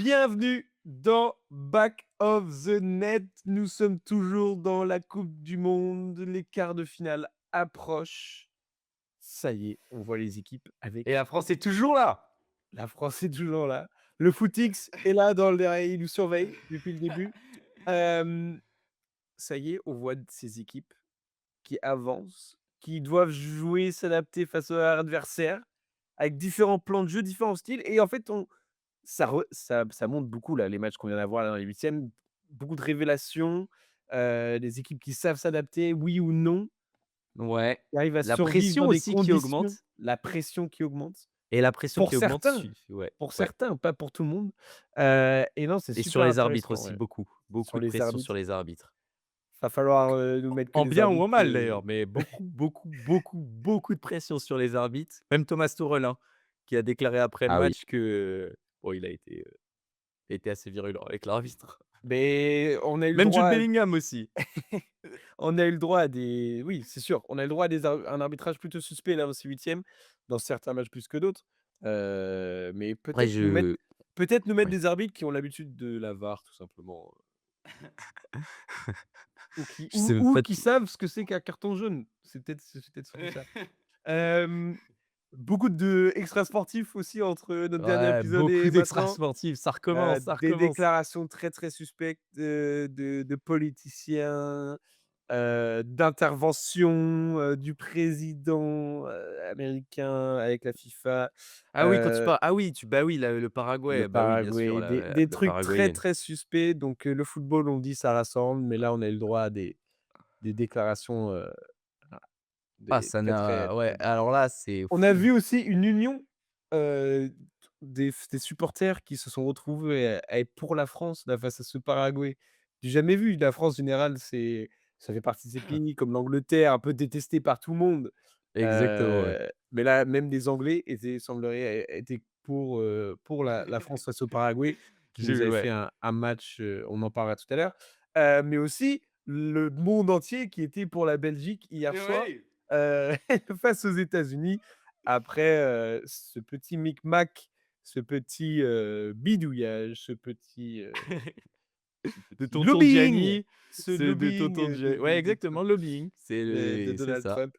Bienvenue dans Back of the Net. Nous sommes toujours dans la Coupe du Monde. Les quarts de finale approchent. Ça y est, on voit les équipes Et avec la France est toujours là! la France est toujours là. Le footix est là dans le derrière, il nous surveille depuis le début. Hem, Ça y est, on voit ces équipes qui avancent, qui doivent jouer, s'adapter face à leur adversaire, avec différents plans de jeu, différents styles et en fait, ça montre beaucoup là, les matchs qu'on vient d'avoir là dans les huitièmes. Beaucoup de révélations, des équipes qui savent s'adapter, oui ou non, Ouais, qui arrivent à la survivre pression dans des aussi qui conditions augmente la pression qui augmente. et la pression Pour qui augmente certains, suit ouais, pour ouais certains, pas pour tout le monde, et non, c'est et sur super les arbitres intéressant, aussi, ouais. beaucoup, Sur beaucoup de les pression sur arbitres, les arbitres. va falloir, nous mettre que En des bien ou arbitres, en mal d'ailleurs, mais beaucoup, beaucoup, beaucoup, beaucoup de pression sur les arbitres. Même Thomas Tuchel, hein, qui a déclaré après le ah oui. match que, bon, il a été assez virulent avec l'arbitre. Mais on a eu le Même Jude droit Bellingham aussi. on a eu le droit à des oui, c'est sûr, on a eu le droit à des un arbitrage plutôt suspect là, dans ces huitièmes, dans certains matchs plus que d'autres. Mais Après peut-être nous mettre ouais. des arbitres qui ont l'habitude de la VAR tout simplement, ou qui Je sais ou même ou pas qui savent ce que c'est qu'un carton jaune. C'est peut-être surtout ça. Hem, Beaucoup de extra sportifs aussi entre notre dernier ouais, épisode beaucoup et d'extra maintenant. sportifs, ça recommence, ça Des recommence. déclarations très, très suspectes de politiciens, d'intervention, du président, américain avec la FIFA, Ah oui, quand tu parles ah oui, bah oui, le le Paraguay, bah oui, bien sûr, Paraguay, des le trucs très, paraguayen. très suspects. Donc le football, on dit ça rassemble, mais là, on a eu le droit à des déclarations, voilà, Ah des ça très, très, n'a très ouais, alors là, c'est on a fou. vu aussi une union, des supporters qui se sont retrouvés à être pour la France là, face à ce Paraguay. J'ai jamais vu. La France, en général, ça fait partie de ces pays comme l'Angleterre, un peu détestés par tout le monde. Exactement, ouais. Mais là, même des Anglais semblerait étaient pour la France face au Paraguay, qui J'ai nous vu, avait fait ouais. un match, on en parlera tout à l'heure. Mais aussi le monde entier qui était pour la Belgique hier soir, Oui. heu, face aux États-Unis après, ce petit micmac, ce petit, bidouillage, ce De petit tonton lobbying, Gianni, ce c'est de lobbying, tonton Gia ouais, exactement, lobbying, de c'est Donald ça, Trump.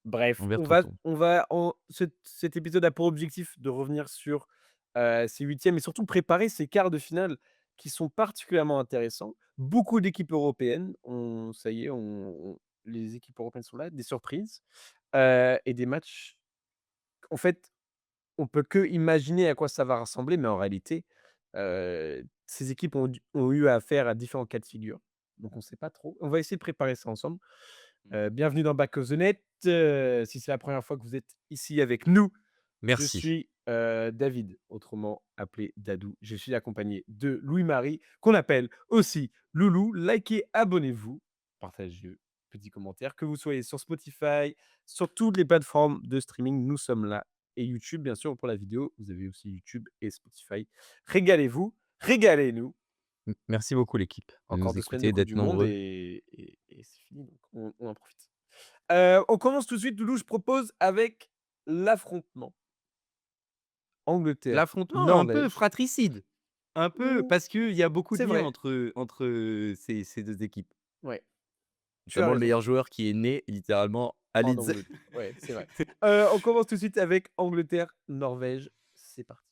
Bref, envers on va tonton. on va en cet épisode a pour objectif de revenir sur, ces huitièmes et surtout préparer ces quarts de finale qui sont particulièrement intéressants. Beaucoup d'équipes européennes, on ça y est, on les équipes européennes sont là, des surprises, et des matchs en fait, on peut que imaginer à quoi ça va ressembler, mais en réalité, ces équipes ont eu affaire à différents cas de figure, donc on ne sait pas trop. On va essayer de préparer ça ensemble. Mmh. Bienvenue dans Back of the Net. Si c'est la première fois que vous êtes ici avec nous, je Merci. suis, David, autrement appelé Dadou. Je suis accompagné de Louis-Marie, qu'on appelle aussi Loulou. Likez, abonnez-vous, partagez, petit commentaire. Que vous soyez sur Spotify, sur toutes les plateformes de streaming, nous sommes là et YouTube, bien sûr, pour la vidéo. Vous avez aussi YouTube et Spotify. Régalez-vous, régalez-nous. Merci beaucoup l'équipe de Encore nous 2 semaines de écouter, coupe d'être du monde nombreux. et c'est fini, donc on en profite. On commence tout de suite, Loulou, je propose avec l'affrontement L'affrontement un peu Angleterre-Norvège. fratricide, un peu Mmh, parce qu'il y a beaucoup de c'est liens vrai, entre ces 2 équipes. ouais, tu as Notamment le raison, meilleur joueur qui est né littéralement à en Leeds. Angleterre, ouais, c'est vrai. On commence tout de suite avec Angleterre-Norvège, c'est parti.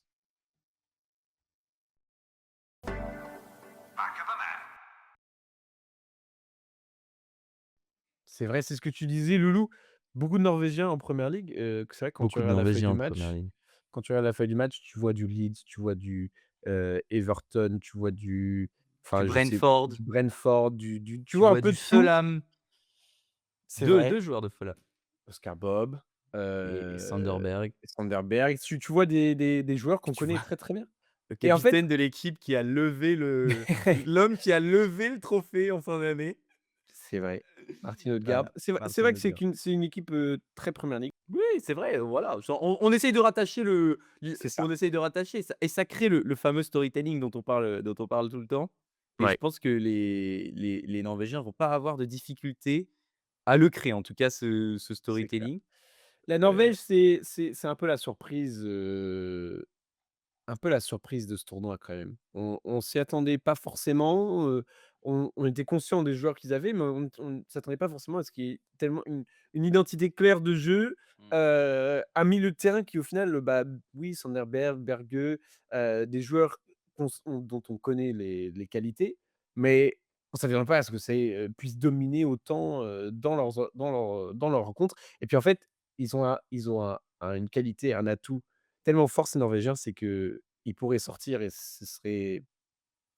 C'est vrai, c'est ce que tu disais, Loulou. Beaucoup de Norvégiens en première ligue, que c'est vrai quand tu Beaucoup de regardes la feuille Norvégiens du en première match ligne. tu vois du Leeds, tu vois du, Everton, tu vois du Du enfin, je sais, Brentford, du Brentford, tu tu vois un vois peu du de tout. Fulham, C'est 2 vrai, joueurs de Fulham Oscar Bob, et Sanderberg. Sanderberg, tu vois des joueurs Puis qu'on tu connaît vois très, très bien le et en fait capitaine de l'équipe qui a levé l'homme qui a levé le trophée en fin d'année. c'est vrai, Martin Odegaard. Voilà, C'est Martin vrai que Odegaard. c'est une équipe, très première ligue. Oui, c'est vrai, voilà, genre on essaye de rattacher C'est ça. on essaye de rattacher ça et ça crée le fameux storytelling dont on parle tout le temps et je Ouais, pense que les Norvégiens vont pas avoir de difficulté à le créer, en tout cas ce c'est clair. storytelling. La Heu, Norvège, c'est un peu la surprise, un peu la surprise de ce tournoi quand même. On s'y attendait pas forcément, on était conscient des joueurs qu'ils avaient, mais on s'attendait pas forcément à ce qu'il y ait tellement une identité claire de jeu, Mmh. un milieu de terrain qui au final, bah, oui, Sanderberg, Berge, des joueurs dont on connaît les qualités, mais on s'attendait pas à ce que ça puisse dominer autant, dans leurs rencontres et puis en fait, une qualité, un atout tellement fort ces Norvégiens, c'est qu'ils pourraient sortir et ce serait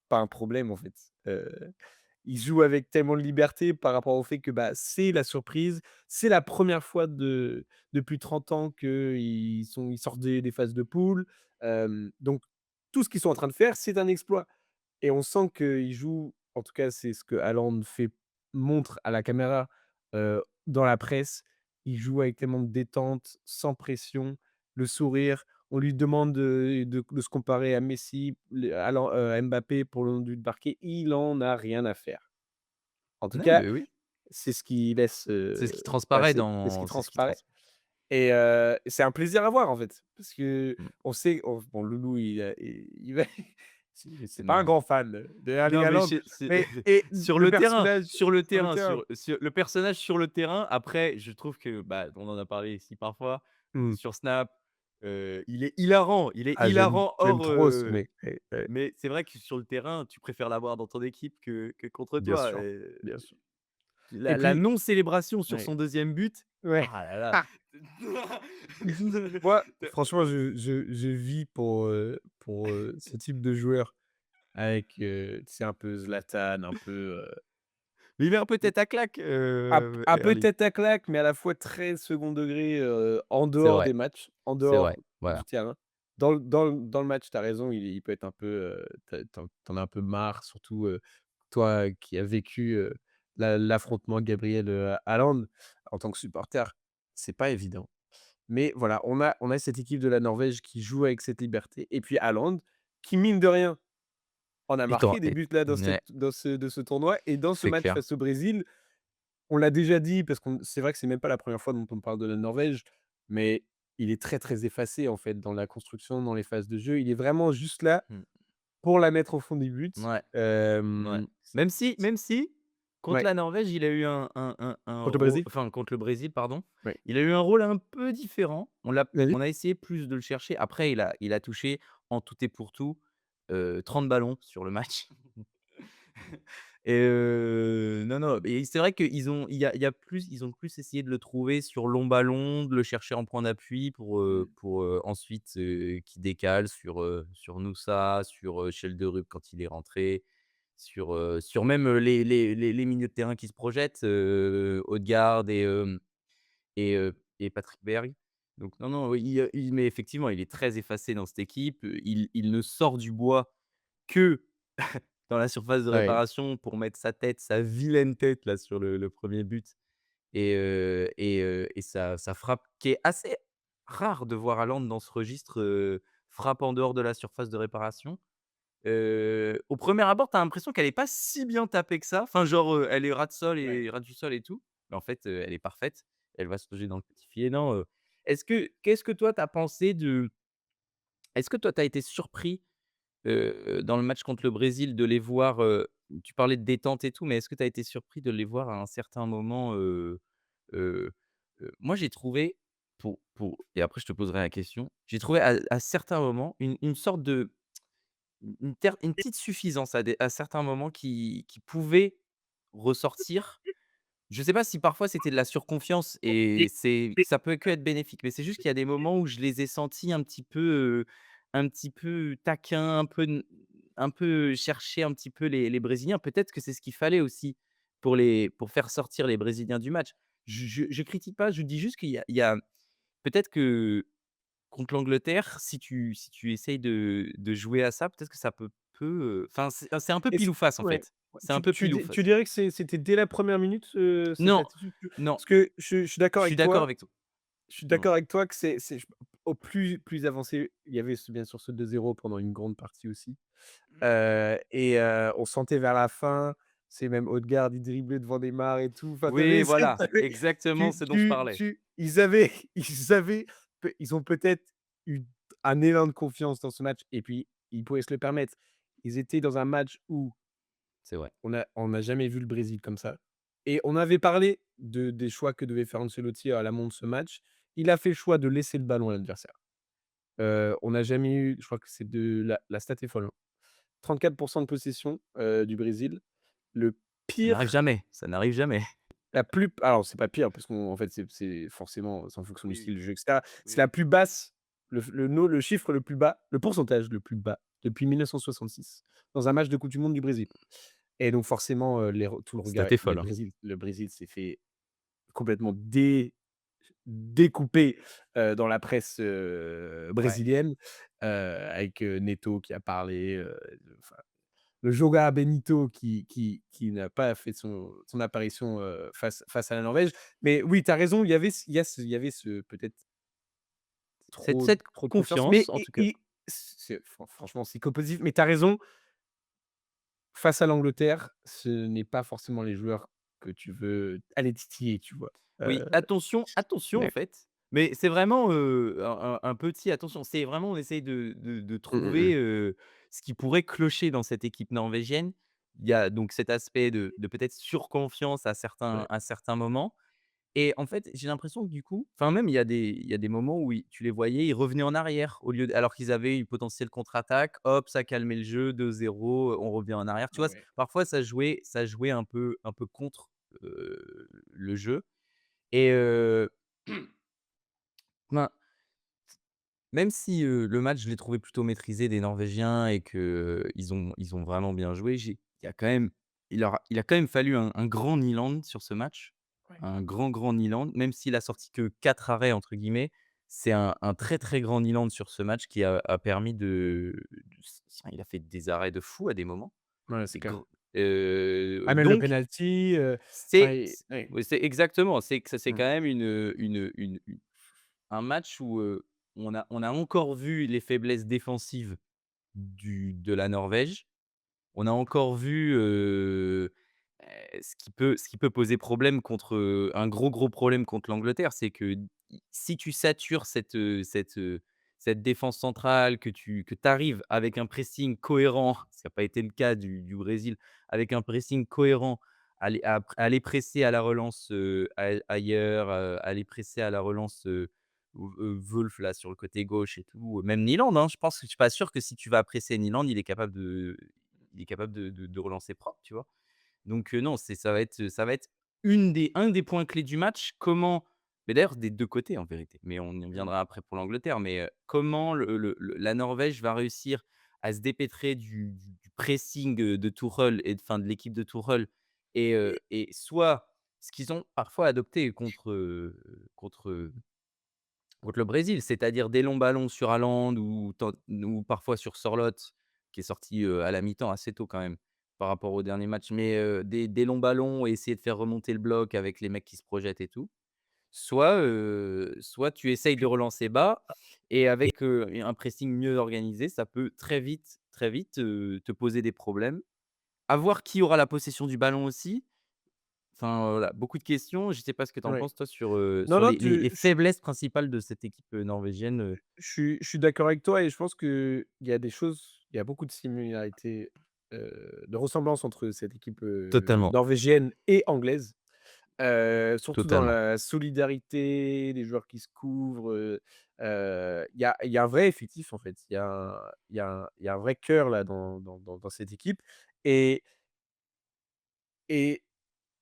pas un problème, en fait. Ils jouent avec tellement de liberté par rapport au fait que, bah, c'est la surprise. C'est la première fois depuis 30 ans qu'ils sortent des phases de poule. Donc tout ce qu'ils sont en train de faire, c'est un exploit. Et on sent qu'il joue, en tout cas, c'est ce que Haaland montre à la caméra, dans la presse. Il joue avec tellement de détente, sans pression, le sourire. On lui demande de se comparer à Messi, à Mbappé pour le nom du marqué. Il en a rien à faire. En tout Ouais, cas, beh, oui, c'est ce qui laisse, c'est ce qui transparaît passer, c'est ce qui dans c'est ce qui transparaît. trans Et c'est un plaisir à voir, en fait, parce mmh. qu'on sait bon, Loulou, il va c'est pas un Non. grand fan de Erling Non, mais Haaland, c'est mais et sur le le terrain personnage sur le sur le terrain, terrain. sur le personnage sur le terrain, après, je trouve que, bah, on en a parlé ici parfois, Mmh. sur Snap, il est Ah, hilarant j'aime hors, trop ce mec. Ouais, mais c'est vrai que sur le terrain, tu préfères l'avoir dans ton équipe que contre bien toi, sûr, bien sûr. Et la puis non-célébration sur ouais, son deuxième but, ouais. ah là là. Ah! Moi, franchement, je vis pour ce type de joueur avec, tu sais, un peu Zlatan, un peu, Mais il est un peu tête à claque, un peu Erling. tête à claque, mais à la fois très second degré, en C'est dehors vrai, des matchs, en c'est vrai, dehors du voilà. terrain. Dans le match, tu as raison, il peut être un peu, tu as un peu marre, surtout, toi qui as vécu, l'affrontement Gabriel, Haaland en tant que supporter, c'est pas évident. Mais voilà, on a cette équipe de la Norvège qui joue avec cette liberté et puis Haaland qui, mine de rien, en a Et tu marqué des buts là ouais, dans ce tournoi et dans ce c'est match clair. face au Brésil. On l'a déjà dit parce qu'on c'est vrai que c'est même pas la première fois dont on parle de la Norvège, mais il est très, très effacé en fait dans la construction, dans les phases de jeu. Il est vraiment juste là Mmh. pour la mettre au fond des buts. Ouais. Ouais. Hem, Même si, contre ouais, la Norvège, il a eu un contre le rôle Brésil? enfin, contre le Brésil, pardon, Ouais. il a eu un rôle un peu différent. Vas-y. On a essayé plus de le chercher. Après, il a touché en tout et pour tout, 30 ballons sur le match. Et non, non, et c'est vrai il y a plus ils ont plus essayé de le trouver sur long ballon, de le chercher en point d'appui Mmh. pour, ensuite, qu'il décale sur Nusa, sur, Schjelderup quand il est rentré, sur même, les milieux de terrain qui se projettent, Ødegaard et Patrick Berg. Donc non, non, oui, mais effectivement, il est très effacé dans cette équipe, il ne sort du bois que dans la surface de Ouais, réparation pour mettre sa tête, sa vilaine tête là sur le 1er but et sa frappe qui est assez rare de voir Haaland dans ce registre, frappe en dehors de la surface de réparation. Au premier abord, tu as l'impression qu'elle est pas si bien tapée que ça. Enfin genre, elle est ouais. ras du sol et tout, mais en fait, elle est parfaite. Elle va se loger dans le petit filet. Non, qu'est-ce que toi tu as pensé de est-ce que toi tu as été surpris dans le match contre le Brésil, de les voir, tu parlais de détente et tout, mais est-ce que tu as été surpris de les voir à un certain moment, heu moi j'ai trouvé et après je te poserai la question, j'ai trouvé à certains moments une sorte de une petite suffisance à certains moments qui pouvait ressortir. Je sais pas si parfois c'était de la surconfiance et ça peut que être bénéfique, mais c'est juste qu'il y a des moments où je les ai sentis un petit peu taquins, un peu chercher un petit peu les Brésiliens. Peut-être que c'est ce qu'il fallait aussi pour faire sortir les Brésiliens du match. Je critique pas, je dis juste qu'il y a peut-être que contre l'Angleterre, si tu essayes de jouer à ça, peut-être que ça enfin c'est un peu pile Est-ce ou face en ouais. fait. Ouais, C'est un peu pile ou tu face. dirais que c'était dès la première minute, cette Non, attitude que non, parce que je suis d'accord je suis avec d'accord toi. avec toi. Je suis Mmh. d'accord avec toi que c'est au plus avancé, il y avait bien sûr ce 2-0 pendant une grande partie aussi, et on sentait vers la fin, c'est même Ødegaard, il driblait devant Neymar et tout. Enfin, tu Oui, avais voilà, exactement, tu ce dont je tu parlais. tu ils avaient ils ont peut-être eu un élan de confiance dans ce match et puis ils pouvaient se le permettre. Ils étaient dans un match où C'est vrai. on n'a jamais vu le Brésil comme ça et on avait parlé des choix que devait faire Ancelotti à l'amont de ce match. Il a fait le choix de laisser le ballon à l'adversaire. On n'a jamais eu je crois que c'est de la stat est folle, hein. 34 de possession, du Brésil. Le Ça n'arrive pire jamais, ça n'arrive jamais. la plus alors c'est pas pire parce qu'en fait c'est forcément c'est en fonction du Oui, style de jeu et cetera. C'est oui. la plus basse, le chiffre le plus bas, le pourcentage le plus bas depuis 1966 dans un match de coupe du monde du Brésil et donc forcément, tout le regard Stat est les folle, hein. Brésil le Brésil s'est fait complètement découpé, dans la presse, Ouais. brésilienne, avec, Neto qui a parlé, enfin le Joga Benito qui n'a pas fait son apparition, face à la Norvège. Mais oui, tu as raison, il y avait ce peut-être Cette trop cette trop de confiance, mais confiance en tout cas. c'est franchement, c'est que mais tu as raison, face à l'Angleterre, ce n'est pas forcément les joueurs que tu veux aller titiller, tu vois? Oui, Heu, attention en ouais. fait, mais c'est vraiment, un petit attention. C'est vraiment on essaye de Mmh, mmh mh. trouver, ce qui pourrait clocher dans cette équipe norvégienne. Il y a donc cet aspect de peut-être surconfiance Ouais. à certains moments et en fait, j'ai l'impression que du coup enfin même il y a des moments où ils tu les voyais, ils revenaient en arrière au lieu d alors qu'ils avaient une potentielle contre-attaque, hop, ça calmait le jeu, 2-0, on revient en arrière. Tu vois? Ouais. Parfois ça jouait un peu contre, le jeu et ben, même si, le match je l'ai trouvé plutôt maîtrisé des Norvégiens et que, ils ont vraiment bien joué, il y a quand même il a quand même fallu un grand Nyland sur ce match. Ouais. Un grand, grand Nyland, même s'il a sorti que «4 arrêts» entre guillemets, c'est un très, très grand Nyland sur ce match qui a permis il a fait des arrêts de fou à des moments. Ouais, c'est Des clair. gr Ah même le donc penalty, enfin c'est et c ouais. oui, c'est exactement, c'est que ça c'est Mmh. quand même un match où, on a encore vu les faiblesses défensives de la Norvège. On a encore vu, ce qui peut poser problème contre, un gros, gros problème contre l'Angleterre. C'est que si tu satures cette défense centrale, que tu arrives avec un pressing cohérent, ce qui n'a pas été le cas du Brésil, avec un pressing cohérent, à aller presser à la relance, ailleurs, à les presser à la relance, Wolf là sur le côté gauche et tout, même Nyland, hein. Je suis pas sûr que si tu vas presser Nyland, il est capable de relancer propre, tu vois? Donc non, ça va être un des points clés du match. Comment mais d'ailleurs des 2 côtés en vérité, mais on y Mmh. reviendra après pour l'Angleterre, mais comment la Norvège va réussir à se dépêtrer du pressing, de Tuchel et de l'équipe de Tuchel et soit ce qu'ils ont parfois adopté contre le Brésil, c'est-à-dire des longs ballons sur Haaland ou parfois sur Sorloth, qui est sorti, à la mi-temps assez tôt quand même, par rapport au dernier match. Mais, des longs ballons et essayer de faire remonter le bloc avec les mecs qui se projettent et tout. Soit tu essayes de Puis relancer bas et et avec, un pressing mieux organisé, ça peut très vite, te poser des problèmes. À voir qui aura la possession du ballon aussi. Enfin, voilà, beaucoup de questions. Je ne sais pas ce que tu en ouais. penses toi sur, Non, sur non, les faiblesses principales de cette équipe, norvégienne, je suis d'accord avec toi et je pense qu'il y a beaucoup de similarités, de ressemblances entre cette équipe, Totalement, norvégienne et anglaise, surtout dans totalement. la solidarité, les joueurs qui se couvrent, il y a un vrai effectif en fait. Il y a un vrai cœur là dans cette équipe et et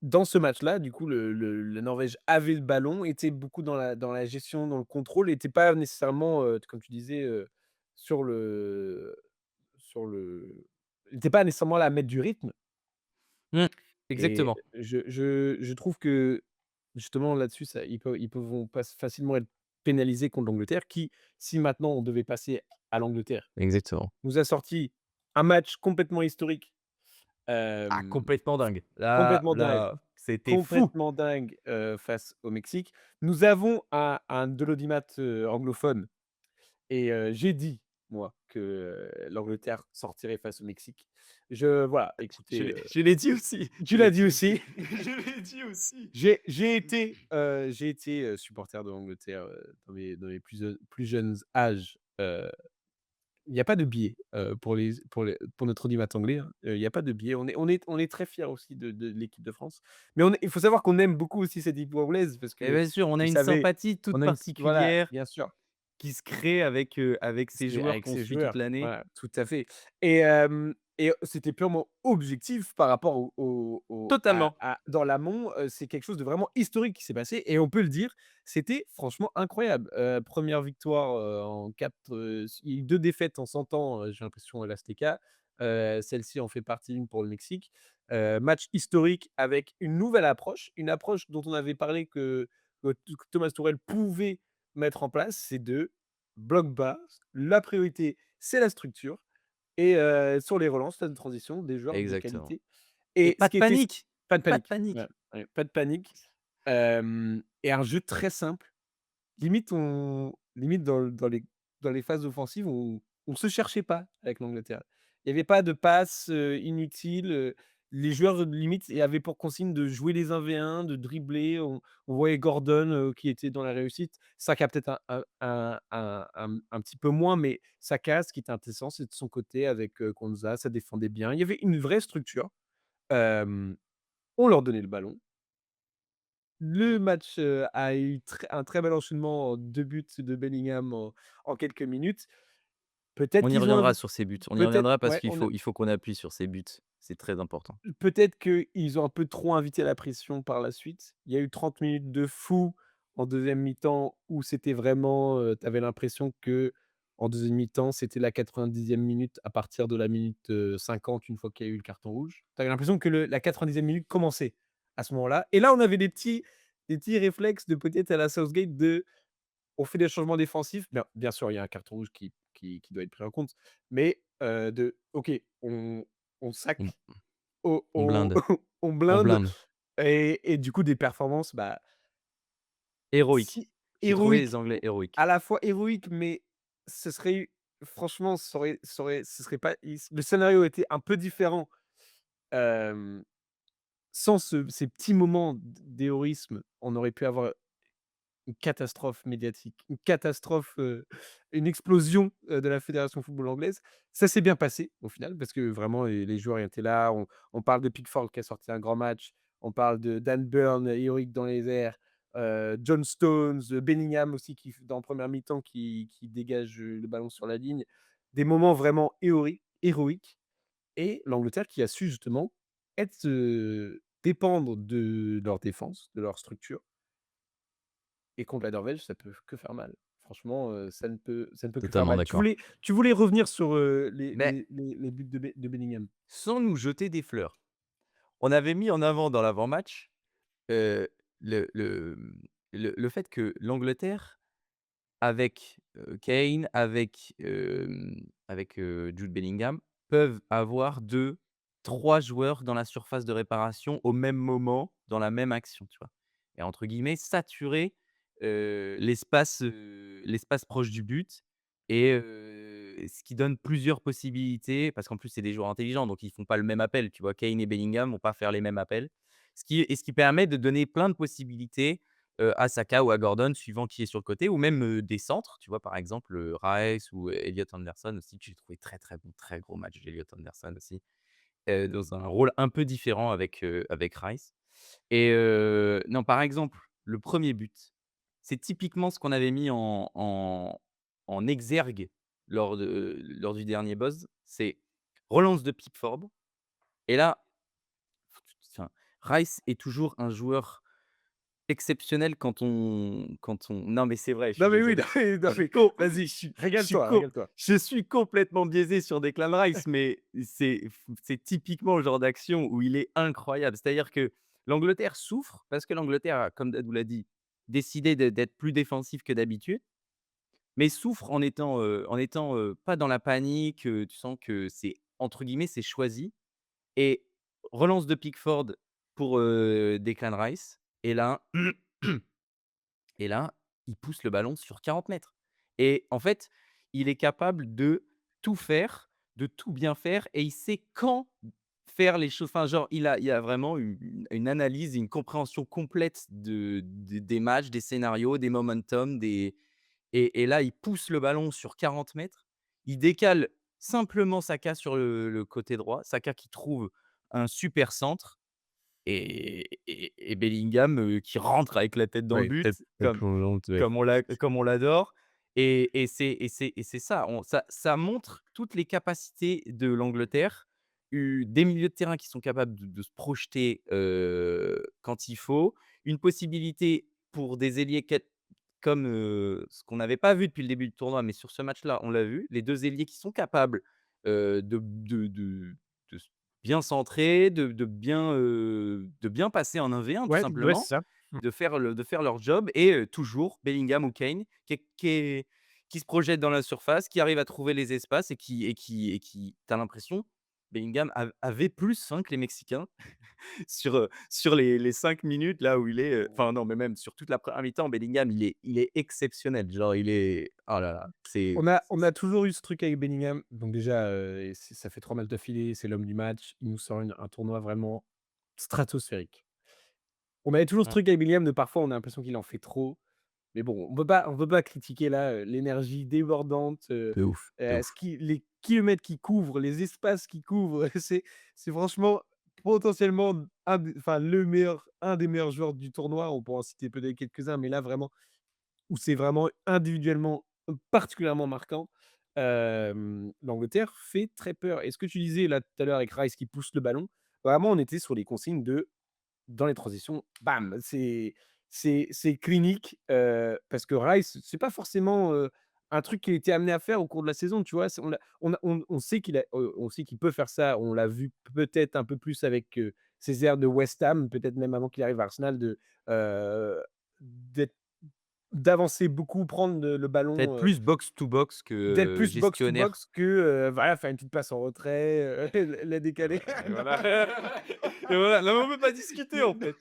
dans ce match-là, du coup, la Norvège avait le ballon, était beaucoup dans la gestion, dans le contrôle, était pas nécessairement, comme tu disais, sur le sur le était pas nécessairement là à mettre du rythme Mmh, et exactement, je trouve que, justement, là-dessus, ça ils peuvent pas facilement être pénalisés contre l'Angleterre qui, si maintenant on devait passer à l'Angleterre, exactement. nous a sorti un match complètement historique, Ah hem, complètement dingue. Là complètement dingue. là, c'était fou! Complètement dingue, face au Mexique. Nous avons un Dolodymat, anglophone et j'ai dit, moi, que, l'Angleterre sortirait face au Mexique. Voilà, Je écoutez, l'ai je l'ai dit aussi, tu je l'as l'ai dit dit aussi. aussi. Je l'ai dit aussi. J'ai été, supporter de l'Angleterre, dans mes plus jeunes âges, il y a pas de biais, pour notre audimat anglais, hein. Il y a pas de biais. On est très fiers aussi de l'équipe de France. Mais il faut savoir qu'on aime beaucoup aussi cette équipe anglaise parce Et que, bien sûr, on a vous une savez, sympathie toute on a une voilà, particulière bien sûr. qui se crée avec ces C'est joueurs avec qu'on ses suit toute joueurs, l'année. voilà, tout à fait et c'était purement objectif par rapport au Totalement. à dans l'amont, c'est quelque chose de vraiment historique qui s'est passé et on peut le dire, c'était franchement incroyable. 1re victoire, en 4, il y a eu 2 défaites en 100 ans, j'ai l'impression à l'Azteca. Celle-ci en fait partie, une pour le Mexique. Match historique avec une approche dont on avait parlé que Thomas Tuchel pouvait mettre en place, c'est de bloc bas, la priorité, c'est la structure et sur les relances, phase de transition, des joueurs de Exactement. qualité Et et pas ce de qui était panique! pas de Pas de panique. Ouais, panique! ouais, pas de panique, et un jeu très simple. Limite dans les phases offensives, on se cherchait pas avec l'Angleterre. Il y avait pas de passes, inutiles, les joueurs limite et avaient pour consigne de jouer les 1v1, de dribbler. On voyait Gordon, qui était dans la réussite. Saka peut-être un petit peu moins, mais Saka, ce qui était intéressant, c'est de son côté avec, Konza, ça défendait bien. Il y avait une vraie structure. Hem, on leur donnait le ballon. Le match, a eu un très bel enchaînement, 2 buts de Bellingham en quelques minutes. Peut-être On y qu'ils ont reviendra sur ces buts. On y peut-être reviendra parce ouais, qu'il faut qu'on appuie sur ces buts. C'est très important. peut-être qu'ils ont un peu trop invité la pression par la suite. Il y a eu 30 minutes de fou en deuxième mi-temps où c'était vraiment, tu avais l'impression qu'en deuxième mi-temps, c'était la 90e minute à partir de la minute, 50 une fois qu'il y a eu le carton rouge. Tu avais l'impression que la 90e minute commençait à ce moment-là et là, on avait des petits réflexes de peut-être à la Southgate on fait des changements défensifs. Bien sûr, il y a un carton rouge qui doit être pris en compte, mais OK, on On sac, on on blinde, on on blinde blinde. et du coup des performances, Héroïque. si J'ai trouvé les héroïques, Anglais à héroïques. la fois héroïques, mais ce serait franchement, ce serait pas le scénario était un peu différent, hem, sans ces petits moments d'héroïsme. On aurait pu avoir une catastrophe médiatique, une catastrophe, une explosion, de la fédération football anglaise. Ça s'est bien passé au final parce que vraiment les joueurs étaient là. On parle de Pickford qui a sorti un grand match. On parle de Dan Burn, héroïque dans les airs, John Stones, Bellingham aussi qui f dans première mi-temps qui dégage, le ballon sur la ligne. Des moments vraiment héroïques et l'Angleterre qui a su justement dépendre de leur défense, de leur structure et contre la Norvège, ça peut que faire mal. Franchement, ça ne peut que faire Totalement mal. Tu d'accord. voulais tu voulais revenir sur, les Mais les les les buts de Bellingham? sans nous jeter des fleurs, on avait mis en avant dans l'avant-match, heu, le fait que l'Angleterre avec, Kane, avec Jude Bellingham, peuvent avoir 2, 3 joueurs dans la surface de réparation au même moment, dans la même action, tu vois? Et entre guillemets «saturer», l'espace proche du but et ce qui donne plusieurs possibilités parce qu'en plus c'est des joueurs intelligents donc ils font pas le même appel, tu vois? Kane et Bellingham vont pas faire les mêmes appels. Ce qui permet de donner plein de possibilités à Saka ou à Gordon, suivant qui est sur le côté, ou même, des centres, tu vois? Par exemple, Rice ou Elliot Anderson aussi, que j'ai trouvé très, très bon, très gros match d'Elliot Anderson aussi, dans un rôle un peu différent avec Rice et non, par exemple, le premier but, c'est typiquement ce qu'on avait mis en exergue lors du dernier buzz. C'est relance de Pickford et là, enfin, Rice est toujours un joueur exceptionnel quand on non, mais c'est vrai, je suis Non mais oui, désolé. non mais non Je suis mais co vas-y, je suis régale-toi, co régale-toi. je suis complètement biaisé sur Declan Rice, mais c'est typiquement le genre d'action où il est incroyable. C'est-à-dire que l'Angleterre souffre parce que l'Angleterre a, comme Dadou l'a dit, décidé d'être plus défensif que d'habitude, mais souffre en étant pas dans la panique, tu sens que c'est entre guillemets «c'est choisi» et relance de Pickford pour, Declan Rice et là Et là, il pousse le ballon sur 40 mètres. Et en fait, il est capable de tout faire, de tout bien faire et il sait quand faire les choses. Enfin, genre, il a vraiment une analyse et une compréhension complète des matchs, des scénarios, des momentum, et là, il pousse le ballon sur 40 mètres. Il décale simplement Saka sur le côté droit. Saka qui trouve un super centre et Bellingham, qui rentre avec la tête dans le Ouais, but tête plongeante, ouais. comme on l'adore et c'est ça, ça montre toutes les capacités de l'Angleterre, des milieux de terrain qui sont capables de se projeter, quand il faut, une possibilité pour des ailiers comme, ce qu'on n'avait pas vu depuis le début du tournoi, mais sur ce match-là, on l'a vu, les 2 ailiers qui sont capables, de s bien centrer, de bien passer en 1v1 tout Ouais, c'est simplement, ça. Mmh. de faire leur job et toujours Bellingham ou Kane qui se projette dans la surface, qui arrive à trouver les espaces et qui tu as l'impression Bellingham avait plus, hein, que les Mexicains sur les 5 minutes là où il est, enfin non, mais même sur toute la première mi-temps, Bellingham, il est exceptionnel. Genre il est oh là là, On a toujours eu ce truc avec Bellingham, donc déjà, et ça fait 3 matchs d'affilée, c'est l'homme du match. Il nous sort un tournoi vraiment stratosphérique. On avait toujours ce mmh, truc avec Bellingham de parfois on a l'impression qu'il en fait trop, mais bon, on peut pas critiquer là, l'énergie débordante, de ouf, de ce ouf. qui les kilomètres qu'il couvre, les espaces qu'il couvre, c'est franchement potentiellement un des meilleurs joueurs du tournoi. On pourra en citer peut-être quelques-uns, mais là vraiment où c'est vraiment individuellement, particulièrement marquant. L'Angleterre fait très peur et ce que tu disais là tout à l'heure avec Rice qui pousse le ballon, vraiment on était sur les consignes de dans les transitions, bam, c'est clinique, parce que Rice, c'est pas forcément, un truc qu'il était amené à faire au cours de la saison, tu vois? C'est on sait on sait qu'il peut faire ça, on l'a vu peut-être un peu plus avec, ses airs de West Ham, peut-être même avant qu'il arrive à Arsenal d'être d'avancer beaucoup, prendre le Peut-être ballon, plus box to box que, d'être plus box to gestionnaire. box que, voilà, faire une petite passe en retrait, la décaler. Et voilà. Et voilà, là on peut pas discuter en fait.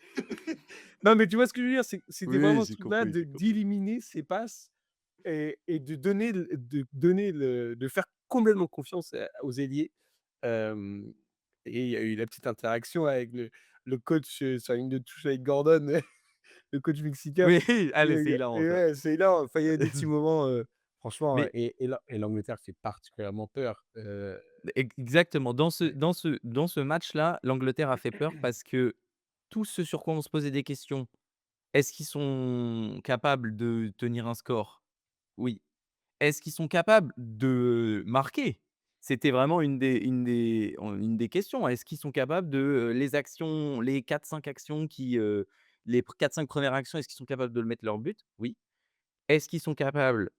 Non, mais tu vois ce que je veux dire? C'était Oui, vraiment ce j'ai truc-là compris, de j'ai compris. d'éliminer ses passes et de faire complètement confiance aux ailiers. Hem et il y a eu la petite interaction avec le coach, sur la ligne de touche avec Gordon, le coach mexicain. Oui, Et allez, c'est hilarant ça. ouais, c'est là, enfin, il y a des petits moments, franchement, Mais et l'Angleterre fait particulièrement peur. exactement, Ouais. dans ce match-là, l'Angleterre a fait peur parce que tout ce sur quoi on se posait des questions, est-ce qu'ils sont capables de tenir un score? Oui. Est-ce qu'ils sont capables de marquer? C'était vraiment une des questions. Est-ce qu'ils sont capables de, les actions, les 4-5 actions les 4-5 premières actions, est-ce qu'ils sont capables de le mettre leur but? Oui. Est-ce qu'ils sont capables,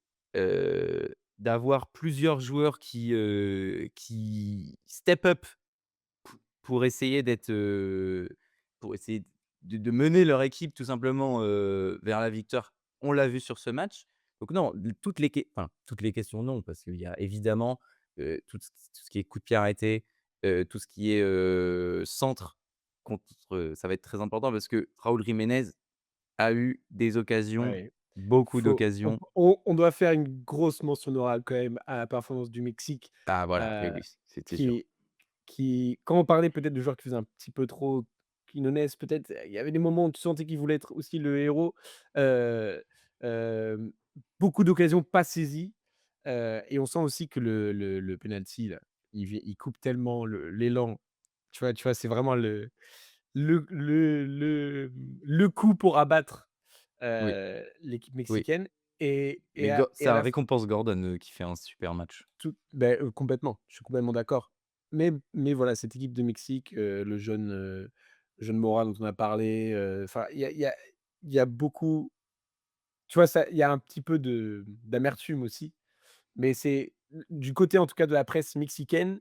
d'avoir plusieurs joueurs qui step up pour essayer d'être, pour essayer de mener leur équipe tout simplement, vers la victoire? On l'a vu sur ce match. Donc non, toutes les questions non, parce qu'il y a évidemment, tout ce qui est coup de pied arrêté, tout ce qui est, centre contre, ça va être très important parce que Raúl Jiménez a eu des occasions, Ouais. beaucoup Faut d'occasions. on doit faire une grosse mention honorable quand même à la performance du Mexique, Ah voilà, oui, heu, oui, c'est sûr. qui quand on parlait peut-être de joueurs qui faisaient un petit peu trop Quinones, peut-être, il y avait des moments où tu sentais qu'il voulait être aussi le héros, heu, hem, beaucoup d'occasions pas saisies, et on sent aussi que le penalty là, il coupe tellement l'élan, tu vois? C'est vraiment le coup pour abattre, Oui, l'équipe oui, mexicaine et mais à ça la récompense Gordon, qui fait un super match. complètement, je suis complètement d'accord. Mais voilà, cette équipe de Mexique, le jeune Mora dont on a parlé, enfin, il y a beaucoup, tu vois, ça il y a un petit peu d'amertume aussi, mais c'est du côté, en tout cas, de la presse mexicaine,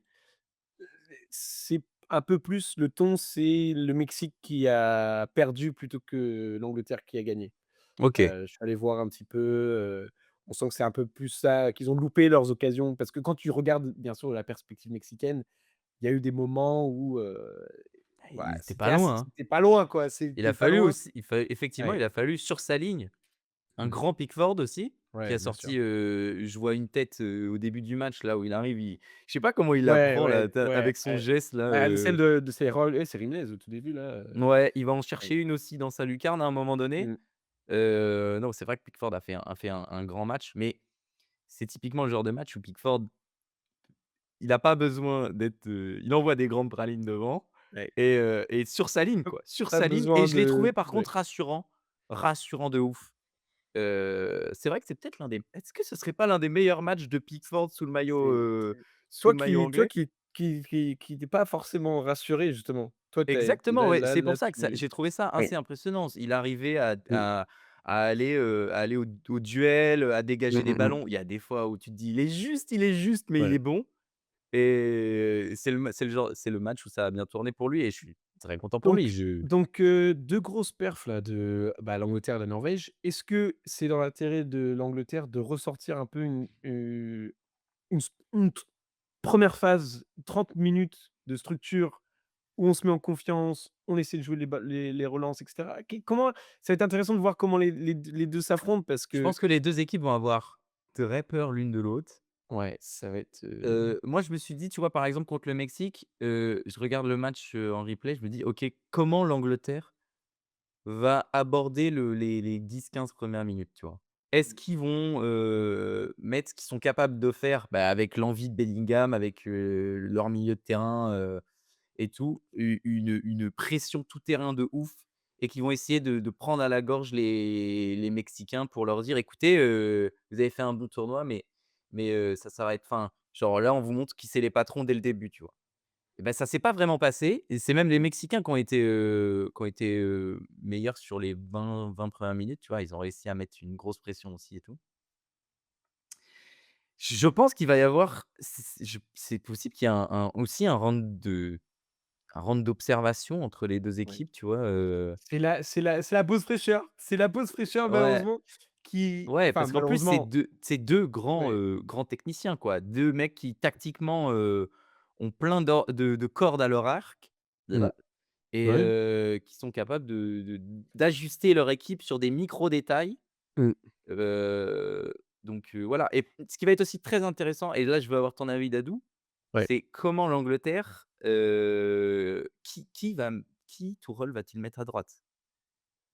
c'est un peu plus le ton, c'est le Mexique qui a perdu plutôt que l'Angleterre qui a gagné. OK, Je suis allé voir un petit peu, on sent que c'est un peu plus ça, qu'ils ont loupé leurs occasions parce que quand tu regardes bien sûr la perspective mexicaine, il y a eu des moments où, voilà, il était pas loin, hein. c'était pas loin quoi, Il a c'était pas fallu loin. aussi effectivement, Ouais. il a fallu sur sa ligne, un Mmh. grand Pickford aussi, qui Ouais, a bien sûr. sorti, je vois une tête, au début du match là où il arrive, je sais pas comment il la Ouais, prend ouais, là, tu ouais, avec son geste là, celle de c'est Raul, c'est Jiménez au tout début là, ouais, il va en ouais. chercher une aussi dans sa lucarne à un moment donné. Mmh. Non, c'est vrai que Pickford a fait un grand match, mais c'est typiquement le genre de match où Pickford, il a pas besoin d'être, il envoie des grandes pralines devant Ouais. et sur sa ligne, Pas quoi, sur pas sa ligne et besoin je l'ai de trouvé par ouais. contre rassurant, rassurant de ouf. C'est vrai que c'est peut-être l'un des est-ce que ce serait pas l'un des meilleurs matchs de Pickford C'est sous toi le maillot qui toi anglais? qui n'es pas forcément rassuré justement. Toi, tu es Exactement, là ouais, là c'est pour là ça que ça tu j'ai trouvé ça oui. assez impressionnant. Il arrivait à Mmh. aller au duel, à Mmh, dégager des mmh mh. ballons. Il y a des fois où tu te dis: il est juste, mais il Ouais. est bon» et c'est le match où ça a bien tourné pour lui et je suis très content pour lui. Donc 2 grosses perfs là de, bah, l'Angleterre et la Norvège. Est-ce que c'est dans l'intérêt de l'Angleterre de ressortir un peu une 1re phase, 30 minutes de structure où on se met en confiance, on essaie de jouer les relances et cetera? Comment ça va être intéressant de voir comment les 2 s'affrontent parce Je que pense que les 2 équipes vont avoir très peur l'une de l'autre. ouais, ça va être, Moi, je me suis dit, tu vois, par exemple, contre le Mexique, je regarde le match, en replay, je me dis: «OK, comment l'Angleterre va aborder les 10-15 premières minutes?» tu vois? Est-ce qu'ils vont, mettre ce qu'ils sont capables de faire, bah, avec l'envie de Bellingham, avec, leur milieu de terrain, et tout, une pression tout terrain de ouf et qui vont essayer de prendre à la gorge les Mexicains pour leur dire: «Écoutez, vous avez fait un bon tournoi, mais ça s'arrête enfin, genre là, on vous montre qui c'est les patrons dès le début», tu vois? Et bah, ça s'est pas vraiment passé et c'est même les Mexicains qui ont été meilleurs sur les 20 premières minutes, tu vois? Ils ont réussi à mettre une grosse pression aussi et tout. Je pense qu'il va y avoir c'est possible qu'il y ait aussi un round d'observation entre les 2 ouais. équipes, tu vois? C'est la pause fraîcheur. C'est la pause fraîcheur Ouais, malheureusement qui ouais, enfin parce qu'en plus, malheureusement, c'est 2 grands, ouais. grands techniciens, quoi. 2 mecs qui tactiquement, ont plein de cordes à leur arc Mmh. et Ouais. qui sont capables d'ajuster leur équipe sur des micro détails. Mmh. Voilà et ce qui va être aussi très intéressant et là, je veux avoir ton avis Dadou, Ouais. c'est comment l'Angleterre, qui Tourelle va-t-il mettre à droite?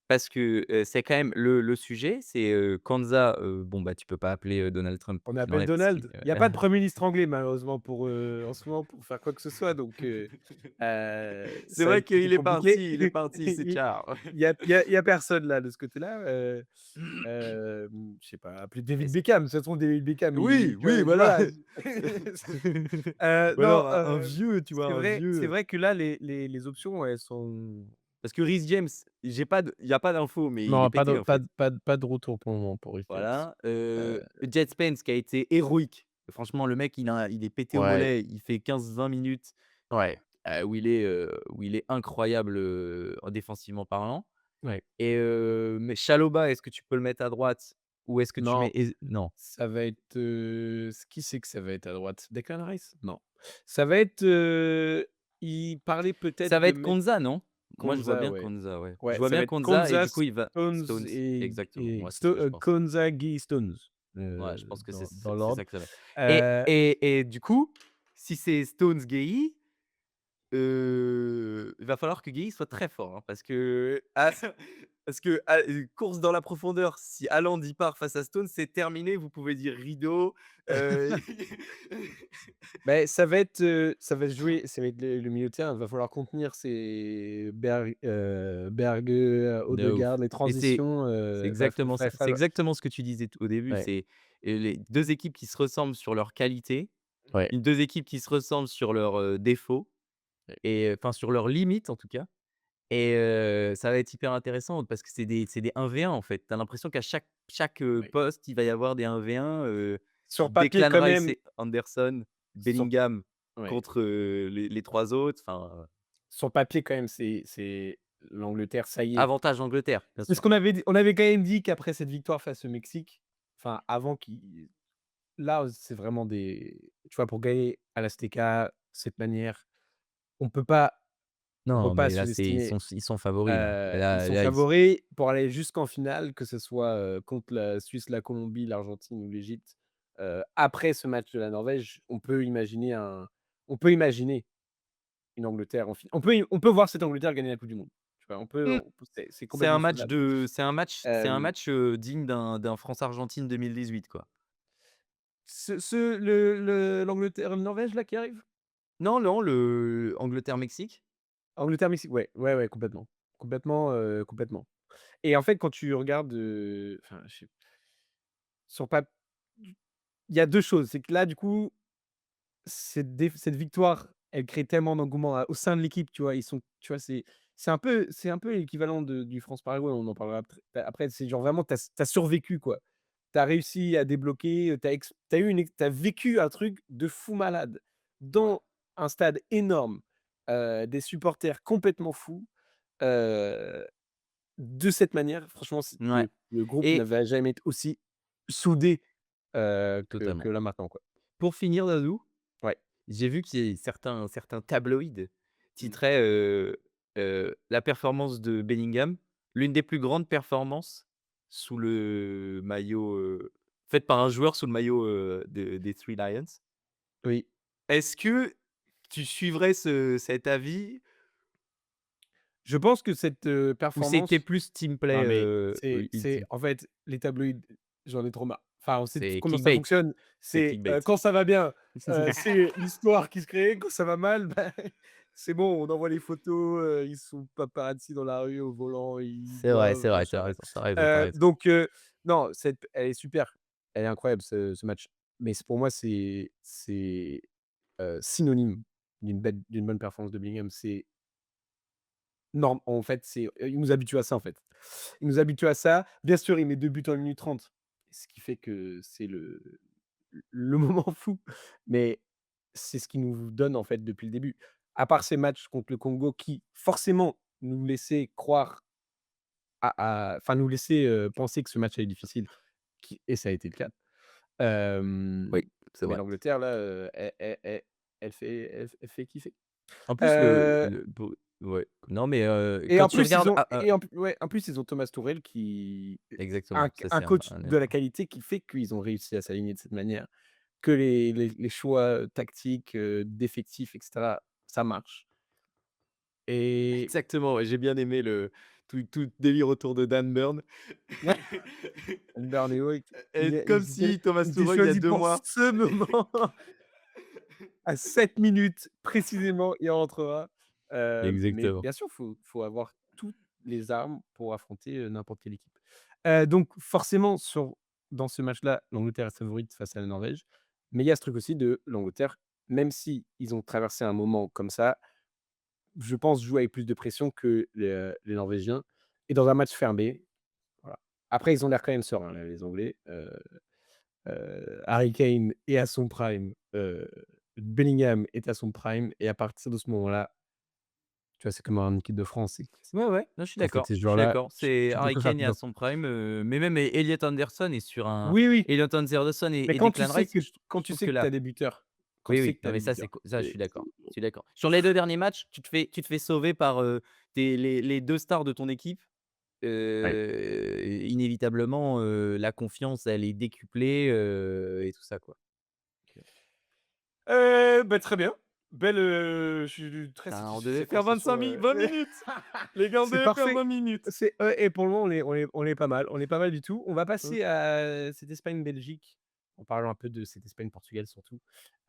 Parce que, c'est quand même le sujet, c'est, Konsa, bon, bah, tu peux pas appeler, Donald Trump On pour qu'il appelle enlève parce qu'il Donald. Il y a pas de premier ministre anglais malheureusement en ce moment pour faire quoi que ce soit donc c'est ça va vrai être plus qu'il est compliqué. parti, il est parti, c'est Il ciao. il y a personne là de ce côté-là, je sais pas, appeler David Est-ce Beckham. Ça se trouve David Beckham oui, tu vois? oui, voilà. Voilà. Ou Non, alors un vieux, tu vois? Un c'est vieux, vrai que là les options elles sont parce que Reece James, il y a pas d'infos, mais il est non, pété, en fait. pas de retour pour le moment pour Reece James. Voilà, Heu, Jet Spence qui a été héroïque. Franchement, le mec, il est pété au ouais, mollet, il fait 15-20 minutes, ouais, où il est incroyable, défensivement parlant ouais. et mais Chalobah, est-ce que tu peux le mettre à droite ou est-ce que tu Non. mets non. Ça va être, qui c'est que ça va être à droite? Declan Rice? Non. Ça va être, il parlait Ça peut-être va de être mettre Konsa, non? Moi, je vois Konza, bien ouais. Konsa, ouais. Je Ouais, vois ça va bien être Konsa et Konza, du coup, il va Stones Stones, exactement, et moi, c'est ce que je pense. Konza, Gay, Stones, Ouais, je pense que c'est dans c'est l'ordre. ça que ça va être et Heu, et et du coup, si c'est Stones, Guéhi, il va falloir que Guéhi soit très fort, hein, course dans la profondeur, si Haaland y part face à Stones, c'est terminé, vous pouvez dire rideau, heu beh, ça va se jouer, ça va être le milieu de terrain, il va falloir contenir ces Berge, de Odegaard, ouf les et transitions, c'est va exactement ça. C'est exactement ce que tu disais au début, ouais, c'est, les 2 équipes qui se ressemblent sur leurs qualités, ouais, 2 équipes qui se ressemblent sur leurs, défauts ouais, et enfin sur leurs limites en tout cas et ça va être hyper intéressant parce que c'est des 1v1 en fait. Tu as l'impression qu'à chaque, ouais. poste, il va y avoir des 1v1, Sur papier Declan quand Rice même et Anderson, sur Bellingham ouais, contre, les 3 autres, enfin, sur papier quand même, c'est l'Angleterre, ça y est. avantage Angleterre, bien C'est ce sûr. qu'on avait dit, on avait quand même dit qu'après cette victoire face au Mexique, enfin avant qu'il là, c'est vraiment des tu vois, pour gagner à l'Azteca, cette manière, on peut Non, pas mais là, sous-estimer, ils sont favoris là. ils Là sont là, ils favoris pour aller jusqu'en finale, que ce soit, contre la Suisse, la Colombie, l'Argentine ou l'Égypte. Après ce match de la Norvège, on peut imaginer une Angleterre en finale. On peut voir cette Angleterre gagner la coupe du monde. tu vois? Mmh. C'est complètement faisable. C'est un Hem, match, digne d'un France-Argentine 2018, quoi. l'Angleterre et le Norvège là qui arrive? Non, non, le Angleterre-Mexique? Angleterre, Mexique, ouais, ouais, ouais, complètement. Complètement, complètement. Et en fait, quand tu regardes, enfin, je sais sur pap il y a 2 choses, c'est que là, du coup, cette victoire, elle crée tellement d'engouement au sein de l'équipe, tu vois? Ils sont tu vois? C'est un peu l'équivalent du France-Paraguay, on en parlera après. C'est genre vraiment tu as survécu, quoi. Tu as réussi à débloquer, tu as vécu un truc de fou malade Ouais. dans un stade énorme, des supporters complètement fous, heu, de cette manière. Franchement, c'est Ouais le groupe et n'avait jamais été aussi soudé, que totalement. là maintenant, quoi. Pour finir, Dadou, Ouais. j'ai vu qu'il y a certains tabloïds Mmh. titraient, la performance de Bellingham, l'une des plus grandes performances sous le maillot, faite par un joueur sous le maillot, des Three Lions. Oui. Est-ce que tu suivrais cet avis Je pense que cette, ou c'était performance plus team play, non, mais c'est ultime? en fait, les tabloïds, j'en ai trop marre. Enfin, on sait tous C'est comment ça clickbait, fonctionne. c'est C'est, clickbait. quand ça va bien, c'est l'histoire qui se crée. Quand ça va mal, bah, c'est bon, on envoie les photos, ils sont paparazzi dans la rue au volant, ils C'est boivent, vrai, tu machin, as bref. raison, tu as raison, tu as raison. Donc non, elle est super. Elle est incroyable ce match. Mais pour moi, c'est, synonyme d'une bonne performance de Bellingham. C'est norm en fait, il nous habitue à ça, en fait. Il nous habitue à ça. Bien sûr, il met 2 buts en 1 minute 30, ce qui fait que c'est le moment fou, mais c'est ce qu'il nous donne, en fait, depuis le début. À part ces matchs contre le Congo qui, forcément, nous laissaient croire enfin, nous laissaient, penser que ce match allait être difficile, et ça a été le cas. Hem, Oui, c'est mais vrai. l'Angleterre, là, elle fait kiffer. En plus, Heu le pour ouais, non mais Et quand en tu plus, ils regardes ont ah, et en p ouais, en plus, ils ont Thomas Tuchel qui exactement, ça un c'est coach un de la élément. qualité qui fait qu'ils ont réussi à s'aligner de cette manière, que les choix, tactiques, d'effectifs et cetera, ça marche. Et Exactement, ouais, j'ai bien aimé le tout délire autour de Dan Burn. ouais, Berneo, Et comme si Thomas il était Tuchel, il y a choisi 2 pour mois ce moment, à 7 minutes précisément, il rentrera. Mais exactement. bien sûr, faut avoir toutes les armes pour affronter, n'importe quelle équipe. Donc forcément dans ce match-là, l'Angleterre est favorite face à la Norvège. Mais il y a ce truc aussi de l'Angleterre, même si ils ont traversé un moment comme ça, je pense jouer avec plus de pression que les Norvégiens, et dans un match fermé, voilà. Après ils ont l'air quand même sereins là, les Anglais. Harry Kane est à son prime, Bellingham est à son prime, et à partir de ce moment-là, tu vois, c'est comme en équipe de France, Ouais, ouais, non, je suis quand tu as d'accord, ces je suis joueurs-là, d'accord. C'est tu peux Harry que faire Kane est à confiance. son prime, mais même Elliot Anderson est sur un Oui, oui, Elliot Anderson mais et Declan Rice, quand je tu trouve sais que que tu là as des buteurs, quand oui, tu sais oui, que tu non as mais des ça c'est buteurs, co ça je c'est suis d'accord, je suis d'accord. Sur les 2 derniers matchs, tu te fais sauver par, tes les 2 stars de ton équipe, ouais. inévitablement, la confiance elle est décuplée, et tout ça quoi. Donc, Bah, très bien. Je suis très putain, on devait satisfait faire par ce choix, 20 minutes! Les gars, on c'est devait faire 20 parfait. minutes! Et pour le moment, on est pas mal. On est pas mal du tout. On va Mmh. passer à cette Espagne-Belgique, en parlant un peu de cette Espagne-Portugal surtout.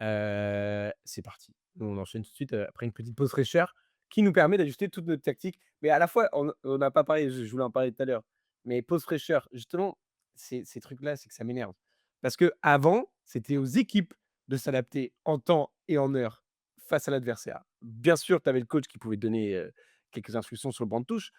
C'est parti. Nous, on enchaîne tout de suite, après une petite pause fraîcheur qui nous permet d'ajuster toute notre tactique. Mais à la fois, on n'a pas parlé, je voulais en parler tout à l'heure, mais pause fraîcheur, justement, ces trucs-là, c'est que ça m'énerve. Parce qu'avant, c'était aux équipes de s'adapter en temps et en heure face à l'adversaire. Bien sûr, tu avais le coach qui pouvait donner, quelques instructions sur le banc de touche.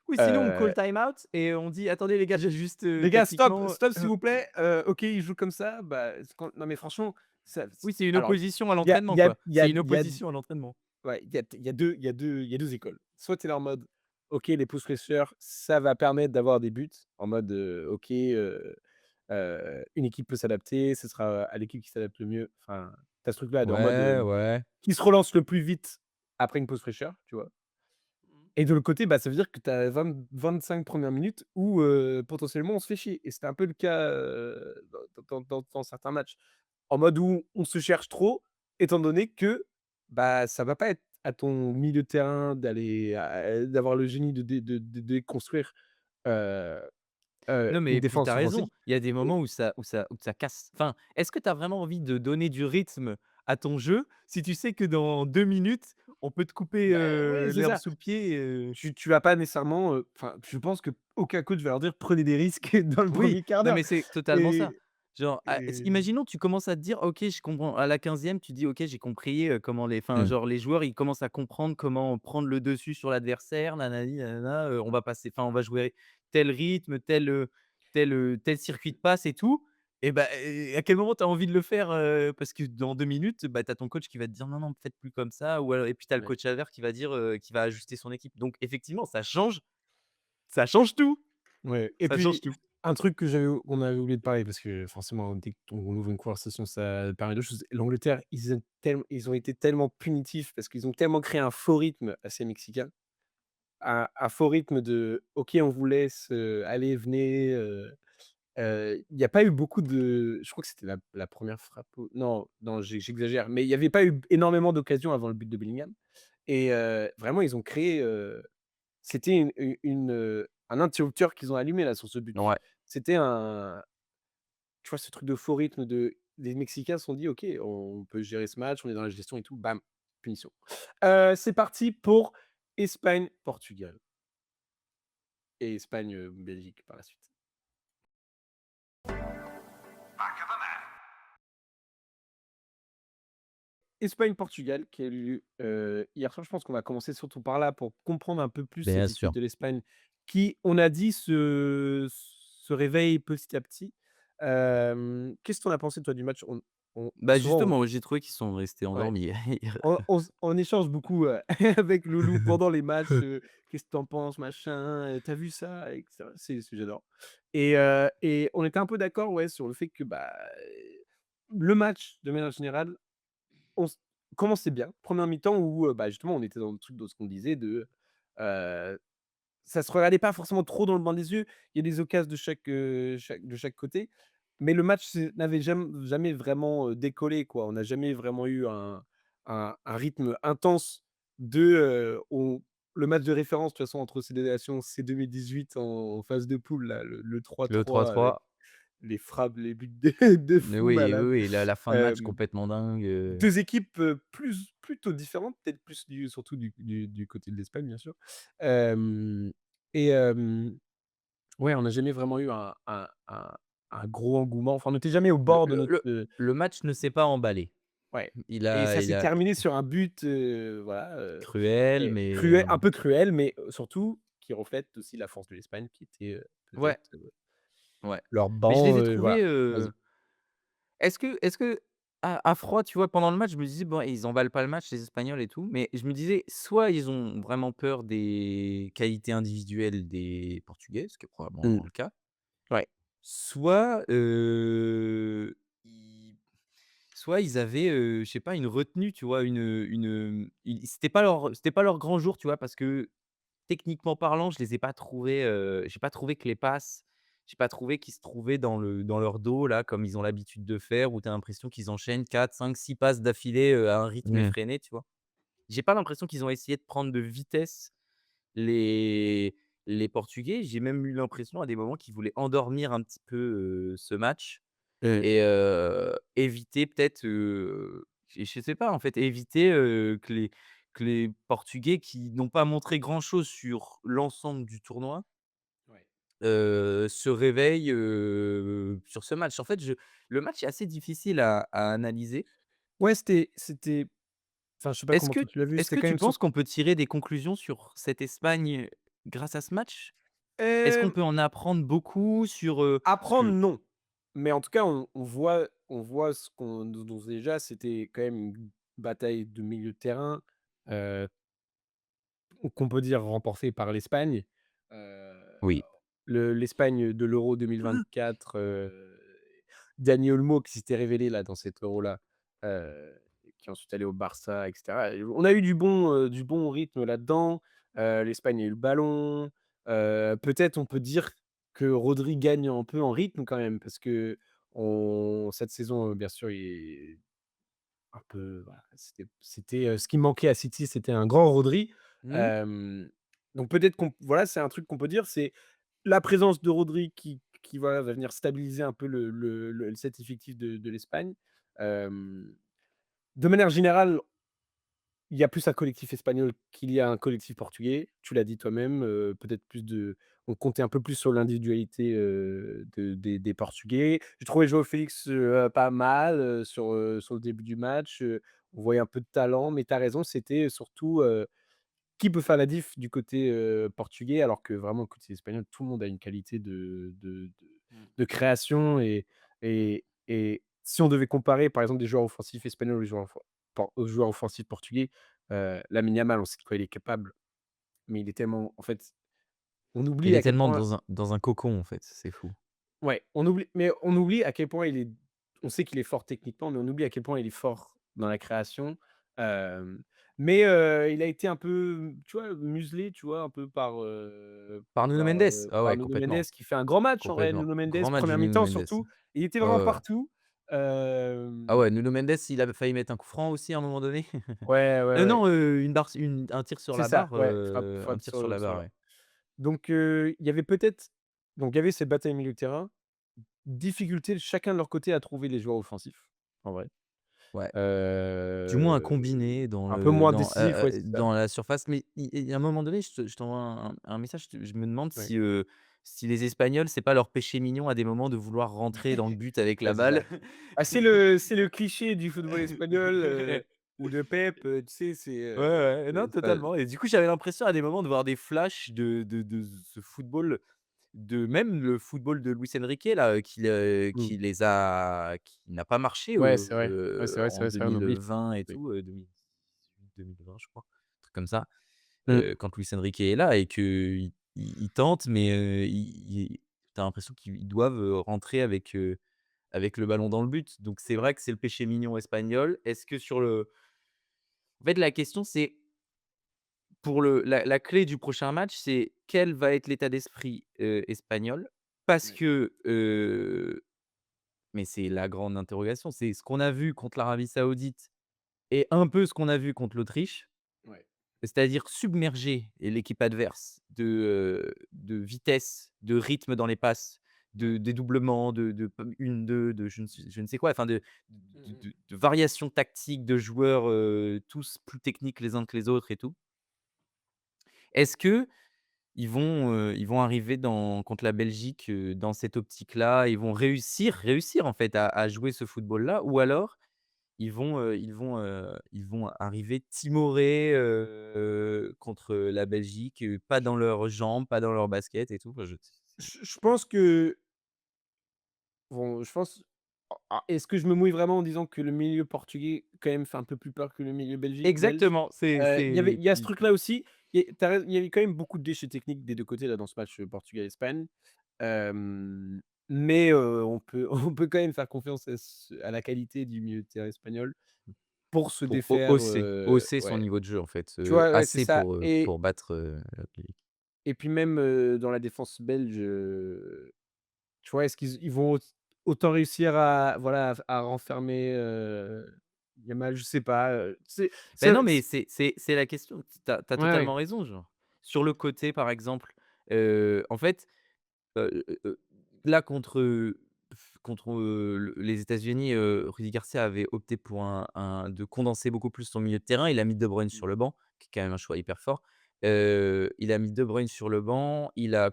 Oui, sinon on Heu, call time out et on dit: «Attendez les gars, j'ajuste, «Les gars, stop, tactiquement». stop s'il vous plaît, OK, ils jouent comme ça». Bah, c'est quand non mais franchement, ça Oui, c'est une alors opposition à il y a l'entraînement, il y a quoi. il y C'est a une il y a opposition à l'entraînement. ouais, il y a 2 écoles. Soit tu es là en mode: «OK, les pouces fraîcheurs, ça va permettre d'avoir des buts», en mode, «OK, une équipe peut s'adapter, ce sera à l'équipe qui s'adapte le mieux». Enfin, tu as ce truc-là de en mode, Ouais, ouais. qui se relance le plus vite après une pause fraîcheur, tu vois? Et de l'autre côté, bah, ça veut dire que tu as 25 premières minutes où, potentiellement on se fait chier, et c'était un peu le cas, dans certains matchs. En mode où on se cherche trop, étant donné que, bah, ça va pas être à ton milieu de terrain d'avoir le génie de déconstruire, heu Non, une mais puis tu défense as raison. offensive. Il y a des Et moments où ça casse. Enfin, est-ce que tu as vraiment envie de donner du rythme à ton jeu, si tu sais que dans 2 minutes, on peut te couper, bah, ouais, c'est l'herbe ça. sous le pied, Tu vas pas nécessairement, enfin, je pense qu'aucun coach va leur dire: «Prenez des risques dans le Oui, premier quart non, d'heure» mais c'est totalement ça. et Genre, et imaginons tu commences à te dire: «OK, je comprends». À la 15e, tu dis: «OK, j'ai compris, comment les» enfin, mmh, genre les joueurs, ils commencent à comprendre comment prendre le dessus sur l'adversaire, nanani nanana, on va passer enfin, on va jouer tel rythme, tel circuit de passe et tout. Et bah, à quel moment tu as envie de le faire, parce que dans 2 minutes, bah, tu as ton coach qui va te dire: «Non, non, faites plus comme ça» ou alors et puis tu as le ouais, coach adverse qui va dire, qui va ajuster son équipe. Donc effectivement, ça change tout, ouais et ça change puis tout. un truc qu'on avait oublié de parler parce que forcément dès qu'on ouvre une conversation ça permet de choses. L'Angleterre, ils ont été tellement punitifs parce qu'ils ont tellement créé un faux rythme à ces Mexicains. Un faux rythme de: «OK, on vous laisse, allez, venez», il y a pas eu beaucoup de je crois que c'était la 1re frappe au non, non, j'exagère, mais il y avait pas eu énormément d'occasions avant le but de Bellingham et vraiment ils ont créé, c'était un interrupteur qu'ils ont allumé là sur ce but. Ouais. C'était un tu vois ce truc de faux rythme les Mexicains se sont dit: «OK, on peut gérer ce match, on est dans la gestion et tout», bam, punition. C'est parti pour Espagne-Portugal et Espagne, Belgique par la suite. Espagne-Portugal qui a eu lieu, hier soir. Je pense qu'on va commencer surtout par là pour comprendre un peu plus Bien cette équipe sûr. de l'Espagne qui, on a dit, se réveille petit à petit. Qu'est-ce que tu en as pensé toi du match? Bah, Souvent justement, j'ai trouvé qu'ils sont restés ouais, endormis hier. on échange beaucoup, avec Loulou pendant les matchs, «Qu'est-ce que tu en penses? Machin, tu vu ça?» et cetera. J'adore et on était un peu d'accord, ouais, sur le fait que, bah, le match de manière générale on s commençait bien. Première mi-temps où, bah, justement, on était dans le truc de ce qu'on disait heu, ça se regardait pas forcément trop dans le blanc des yeux. Il y a des occasions de chaque côté, mais le match n'avait jamais vraiment, décollé, quoi. On n'a jamais vraiment eu un rythme intense on le match de référence, de toute façon, entre ces 2 nations, c'est 2018 en phase de poule là, le Le 3-3 avec 3-3. les frappes, les buts de Mais fou oui, oui, malades. oui, la fin de match Hem complètement dingue, 2 équipes, plutôt différentes, peut-être plus surtout du côté de l'Espagne, bien sûr. Hem et ouais, on n'a jamais vraiment eu un gros engouement. Enfin, on n'était jamais au le bord de le notre, le le match ne s'est pas emballé. ouais Il et a ça il s'est a terminé sur un but, voilà, cruel, et mais cruel, un peu cruel, mais surtout qui reflète aussi la force de l'Espagne qui était, ouais, peut-être, ouais. leur Mais je banc, les ai voilà. trouvés, Vas-y. est-ce que à froid, tu vois, pendant le match, je me disais: «Bon, ils emballent pas le match, les Espagnols et tout», mais je me disais: «Soit ils ont vraiment peur des qualités individuelles des Portugais», ce qui est Mmh. probablement le cas. Ouais. Soit, ils avaient, je sais pas, une retenue, tu vois? Ils c'était pas leur grand jour, tu vois? Parce que techniquement parlant, je les ai pas trouvés, j'ai pas trouvé que les passes, j'ai pas trouvé qu'ils se trouvaient dans leur dos là, comme ils ont l'habitude de faire, où tu as l'impression qu'ils enchaînent 4, 5, 6 passes d'affilée, à un rythme Mmh. effréné, tu vois? J'ai pas l'impression qu'ils ont essayé de prendre de vitesse les les Portugais. J'ai même eu l'impression à des moments qu'ils voulaient endormir un petit peu, ce match Mmh. et éviter peut-être, je sais pas en fait, éviter, que les Portugais qui n'ont pas montré grand chose sur l'ensemble du tournoi, Ouais. se réveillent, sur ce match. En fait, le match est assez difficile à analyser. Ouais, c'était enfin, je sais pas Est-ce comment que toi tu l'as vu, est-ce c'était que quand tu même penses qu'on peut tirer des conclusions sur cette Espagne, grâce à ce match? Est-ce qu'on hem peut en apprendre beaucoup sur, parce apprendre, que non. Mais en tout cas, on voit ce qu'on dont déjà c'était quand même une bataille de milieu de terrain, heu, qu'on peut dire remportée par l'Espagne. Heu, oui, l'Espagne de l'Euro 2024, Dani Olmo qui s'était révélé là dans cet Euro-là, heu, qui est ensuite allé au Barça et cetera. Et on a eu du bon rythme là-dedans. L'Espagne a eu le ballon. Peut-être on peut dire que Rodri gagne un peu en rythme quand même parce que cette saison, bien sûr, un peu, voilà, ce qui manquait à City, c'était un grand Rodri. Mmh. Hem, donc peut-être qu'on voilà, c'est un truc qu'on peut dire, c'est la présence de Rodri qui voilà, va venir stabiliser un peu cet effectif de l'Espagne. Hem, de manière générale, il y a plus un collectif espagnol qu'il y a un collectif portugais. Tu l'as dit toi-même, peut-être plus de on comptait un peu plus sur l'individualité, des Portugais. J'ai trouvé Joao Félix, pas mal, sur le début du match, on voyait un peu de talent, mais tu as raison, c'était surtout, qui peut faire la diff du côté, portugais? Alors que vraiment, le côté espagnol, tout le monde a une qualité Mmh. de création et si on devait comparer, par exemple, des joueurs offensifs espagnols aux joueurs offensifs portugais, Lamine Yamal, on sait de quoi il est capable, mais il est tellement en fait, on Il oublie est à quel tellement point dans un cocon, en fait, c'est fou. ouais, on oublie à quel point on sait qu'il est fort techniquement, mais on oublie à quel point il est fort dans la création. Hem, mais il a été un peu, tu vois, muselé, tu vois, un peu Par Nuno Mendes? Ah par ouais, Nuno Mendes complètement, qui fait un grand match en vrai, complètement. Nuno Mendes, Grand match du 1re Nuno mi-temps Mendes. surtout, il était Ouais, vraiment ouais, ouais. partout. Ah ouais, Hem, Nuno Mendes, il a failli mettre un coup franc aussi à un moment donné. ouais, ouais, ouais, Non, un tir sur c'est la ça, barre, ouais, un frappe tir sur la sur barre, la ouais. donc il y avait peut-être donc il y avait cette bataille milieu de terrain, difficulté de chacun de leur côté à trouver les joueurs offensifs, en vrai. Ouais. Du moins un Heu, combiné un peu moins dans, décisif, ouais, c'est ça. dans la surface, mais il y a un moment donné, je t'envoie un message, je me demande Ouais. si, si les Espagnols, c'est pas leur péché mignon à des moments de vouloir rentrer dans le but avec la Ouais, c'est ça. balle. Ah, c'est le cliché du football espagnol, ou de Pep, tu sais, Ouais, ouais, non, ça totalement, et du coup, j'avais l'impression à des moments de voir des flashs de ce football, de même le football de Luis Enrique là, mmh. qui n'a pas marché, Ouais, c'est vrai. Ouais, en c'est vrai, on oublie. 2020 et Oui. tout, 2018-2020 je crois, un truc comme ça, Mmh. quand Luis Enrique est là et qu'il tente, mais tu as l'impression qu'ils doivent, rentrer avec le ballon dans le but. Donc c'est vrai que c'est le péché mignon espagnol. Est-ce que sur le En fait, la question c'est, pour la clé du prochain match, c'est quel va être l'état d'esprit, espagnol? Parce Ouais, que, mais c'est la grande interrogation, c'est ce qu'on a vu contre l'Arabie Saoudite et un peu ce qu'on a vu contre l'Autriche, ouais. c'est-à-dire submerger l'équipe adverse de vitesse, de rythme dans les passes, Ouais. de dédoublement, de 1-2, de je ne sais quoi, enfin Mmh mh. de variations tactiques de joueurs, tous plus techniques les uns que les autres et tout. Est-ce que ils vont arriver contre la Belgique, dans cette optique-là? Ils vont réussir en fait à jouer ce football-là? Ou alors ils vont arriver timorés, contre la Belgique, pas dans leurs jambes, pas dans leurs baskets et tout? Enfin, je c'est Je pense que bon, je pense est-ce que je me mouille vraiment en disant que le milieu portugais, quand même, fait un peu plus peur que le milieu belge? exactement, Il y a ce truc-là aussi. Il y avait quand même beaucoup de déchets techniques des 2 côtés là dans ce match, Portugal-Espagne. Hem, mais on peut quand même faire confiance à la qualité du milieu de terrain espagnol pour se pour défaire, hausser son ouais. niveau de jeu en fait, Tu vois? Ouais, c'est assez ça pour battre, la Belgique. et puis même, dans la défense belge, tu vois? Est-ce qu'ils vont autant réussir à voilà, à renfermer, Yamal? Je sais pas, Ben non, c'est mais c'est la question. Tu as ouais, ouais. totalement raison, genre. Sur le côté, par exemple, en fait, heu, là contre, les États-Unis, Rudy Garcia avait opté pour de condenser beaucoup plus son milieu de terrain. Il a mis De Bruyne Mmh. sur le banc, qui est quand même un choix hyper fort. Il a mis De Bruyne sur le banc, il a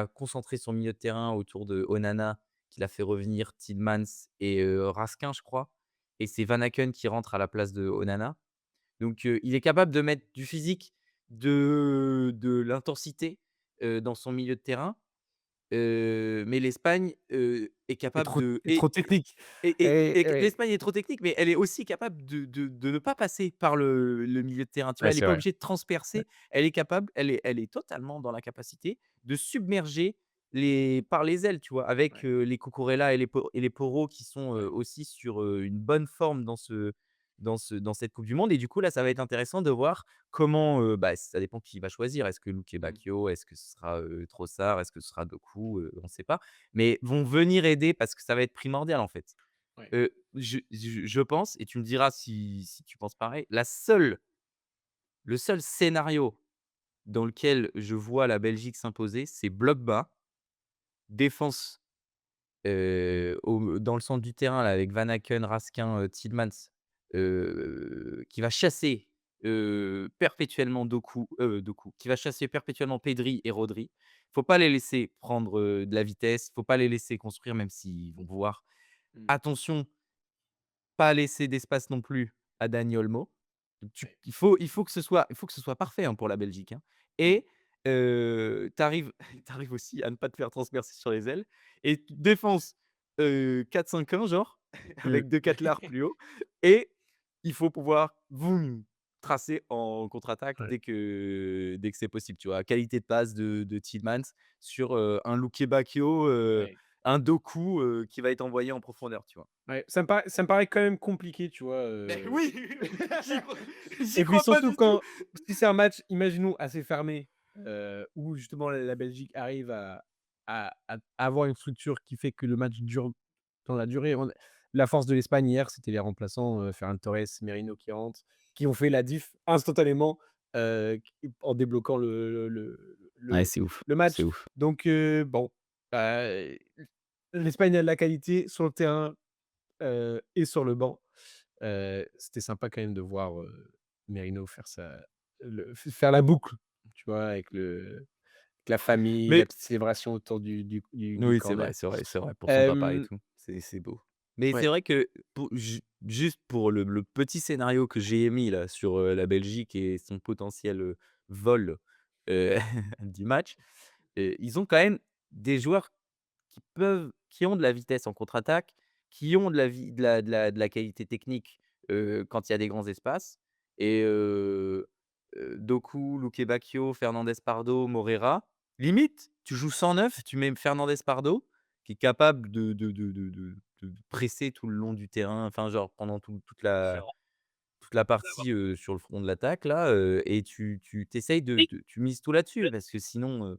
concentré son milieu de terrain autour de Onana, qu'il a fait revenir Tielemans et Raskin, je crois, et c'est Van Aken qui rentre à la place de Onana. Donc, il est capable de mettre du physique, de l'intensité, dans son milieu de terrain. Mais l'Espagne, est capable de C'est trop technique et que ouais, l'Espagne est trop technique, mais elle est aussi capable de ne pas passer par le milieu de terrain, tu vois? ouais, Elle est c'est pas vrai. obligée de Ouais. transpercer. Elle est totalement dans la capacité de submerger par les ailes, tu vois? Avec, Ouais, les Cucurella et les Porro qui sont, ouais. aussi sur, une bonne forme dans cette coupe du monde, et du coup, là, ça va être intéressant de voir comment, bah, ça dépend qui va choisir. Est-ce que Luque Mmh. Bacchio? Est-ce que ce sera, Trossard? Est-ce que ce sera Doku? On ne sait pas. Mais vont venir aider parce que ça va être primordial, en fait. Ouais. Je pense et tu me diras si tu penses pareil, le seul scénario dans lequel je vois la Belgique s'imposer, c'est bloc bas, défense, au dans le centre du terrain là avec Van Aken, Raskin, Tielemans, qui va chasser, perpétuellement Doku, qui va chasser perpétuellement Pedri et Rodri. Faut pas les laisser prendre, de la vitesse, faut pas les laisser construire même s'ils vont pouvoir. Mmh. Attention, pas laisser d'espace non plus à Dani Olmo. Donc Ouais. il faut que ce soit parfait, hein, pour la Belgique, hein Mmh. et tu arrives aussi à ne pas te faire transpercer sur les ailes et tu défense, 4-5-1 genre Mmh. avec 2 cattelars plus haut et il faut pouvoir voum, tracer en contre-attaque Ouais. dès que c'est possible, tu vois? Qualité de passe de Tielemans sur, un Luke Bacchio, Ouais. un Doku, qui va être envoyé en profondeur, tu vois? Ouais. Ça me paraît quand même compliqué, tu vois, Beh oui! J'y crois j'y et puis crois pas surtout du tout! quand si c'est un match, imaginons assez fermé, où justement la Belgique arrive à avoir une structure qui fait que le match dure dans la durée. La force de l'Espagne hier, c'était les remplaçants, Ferran Torres, Merino qui rentrent, qui ont fait la diff instantanément, qui en débloquant Ouais, c'est ouf, le c'est match. ouf. Donc bon, bah, l'Espagne a de la qualité sur le terrain, et sur le banc. C'était sympa quand même de voir, Merino faire la boucle, tu vois? Avec la famille, la Mais petite célébration autour du oui, c'est corner. vrai, c'est vrai, c'est vrai, pour son papa et Hem, tout, c'est beau. Mais c'est ouais, vrai que pour juste pour le petit scénario que j'ai émis là sur, la Belgique et son potentiel, vol, heu, du match, ils ont quand même des joueurs qui ont de la vitesse en contre-attaque, qui ont de la qualité technique, quand il y a des grands espaces et Doku, Luque Bacchio, Fernandez Pardo, Morera. Limite, tu joues 109, tu mets Fernandez Pardo, qui est capable de presser tout le long du terrain, enfin genre pendant toute la partie, sur le front de l'attaque là, et tu essayes tu mises tout là-dessus parce que sinon,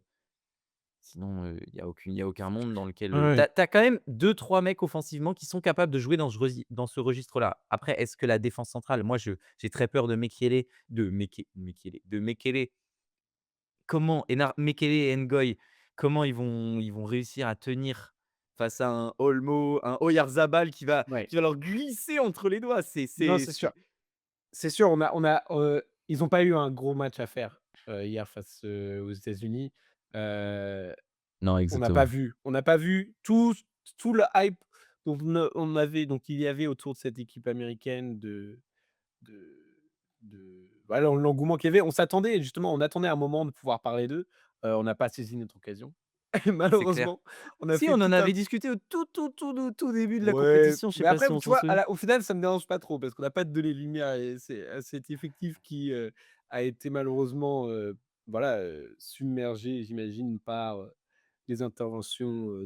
il y a aucun monde dans lequel, ouais, tu ouais, as quand même deux trois mecs offensivement qui sont capables de jouer dans ce registre-là. Après, est-ce que la défense centrale moi j'ai très peur de Mekele. Comment Mekele et Ngoy, comment ils vont réussir à tenir face à un Olmo, un Oyarzabal ouais. qui va leur glisser entre les doigts? Non, c'est sûr. C'est sûr, ils ont pas eu un gros match à faire, hier face, aux États-Unis. Heu, Non, exactement. on n'a pas vu tout le hype dont il y avait autour de cette équipe américaine de voilà, l'engouement qu'il y avait. On s'attendait justement, on attendait un moment de pouvoir parler d'eux, on n'a pas saisi notre occasion. C'est clair. Malheureusement, on a Si, fait on en tout un avait discuté au tout début de la ouais, compétition, je sais mais pas après, si on tu s'en vois, souvient? au final, ça me dérange pas trop parce qu'on n'a pas donné lumière à cet effectif qui, a été malheureusement, voilà, submergé, j'imagine, par, les interventions,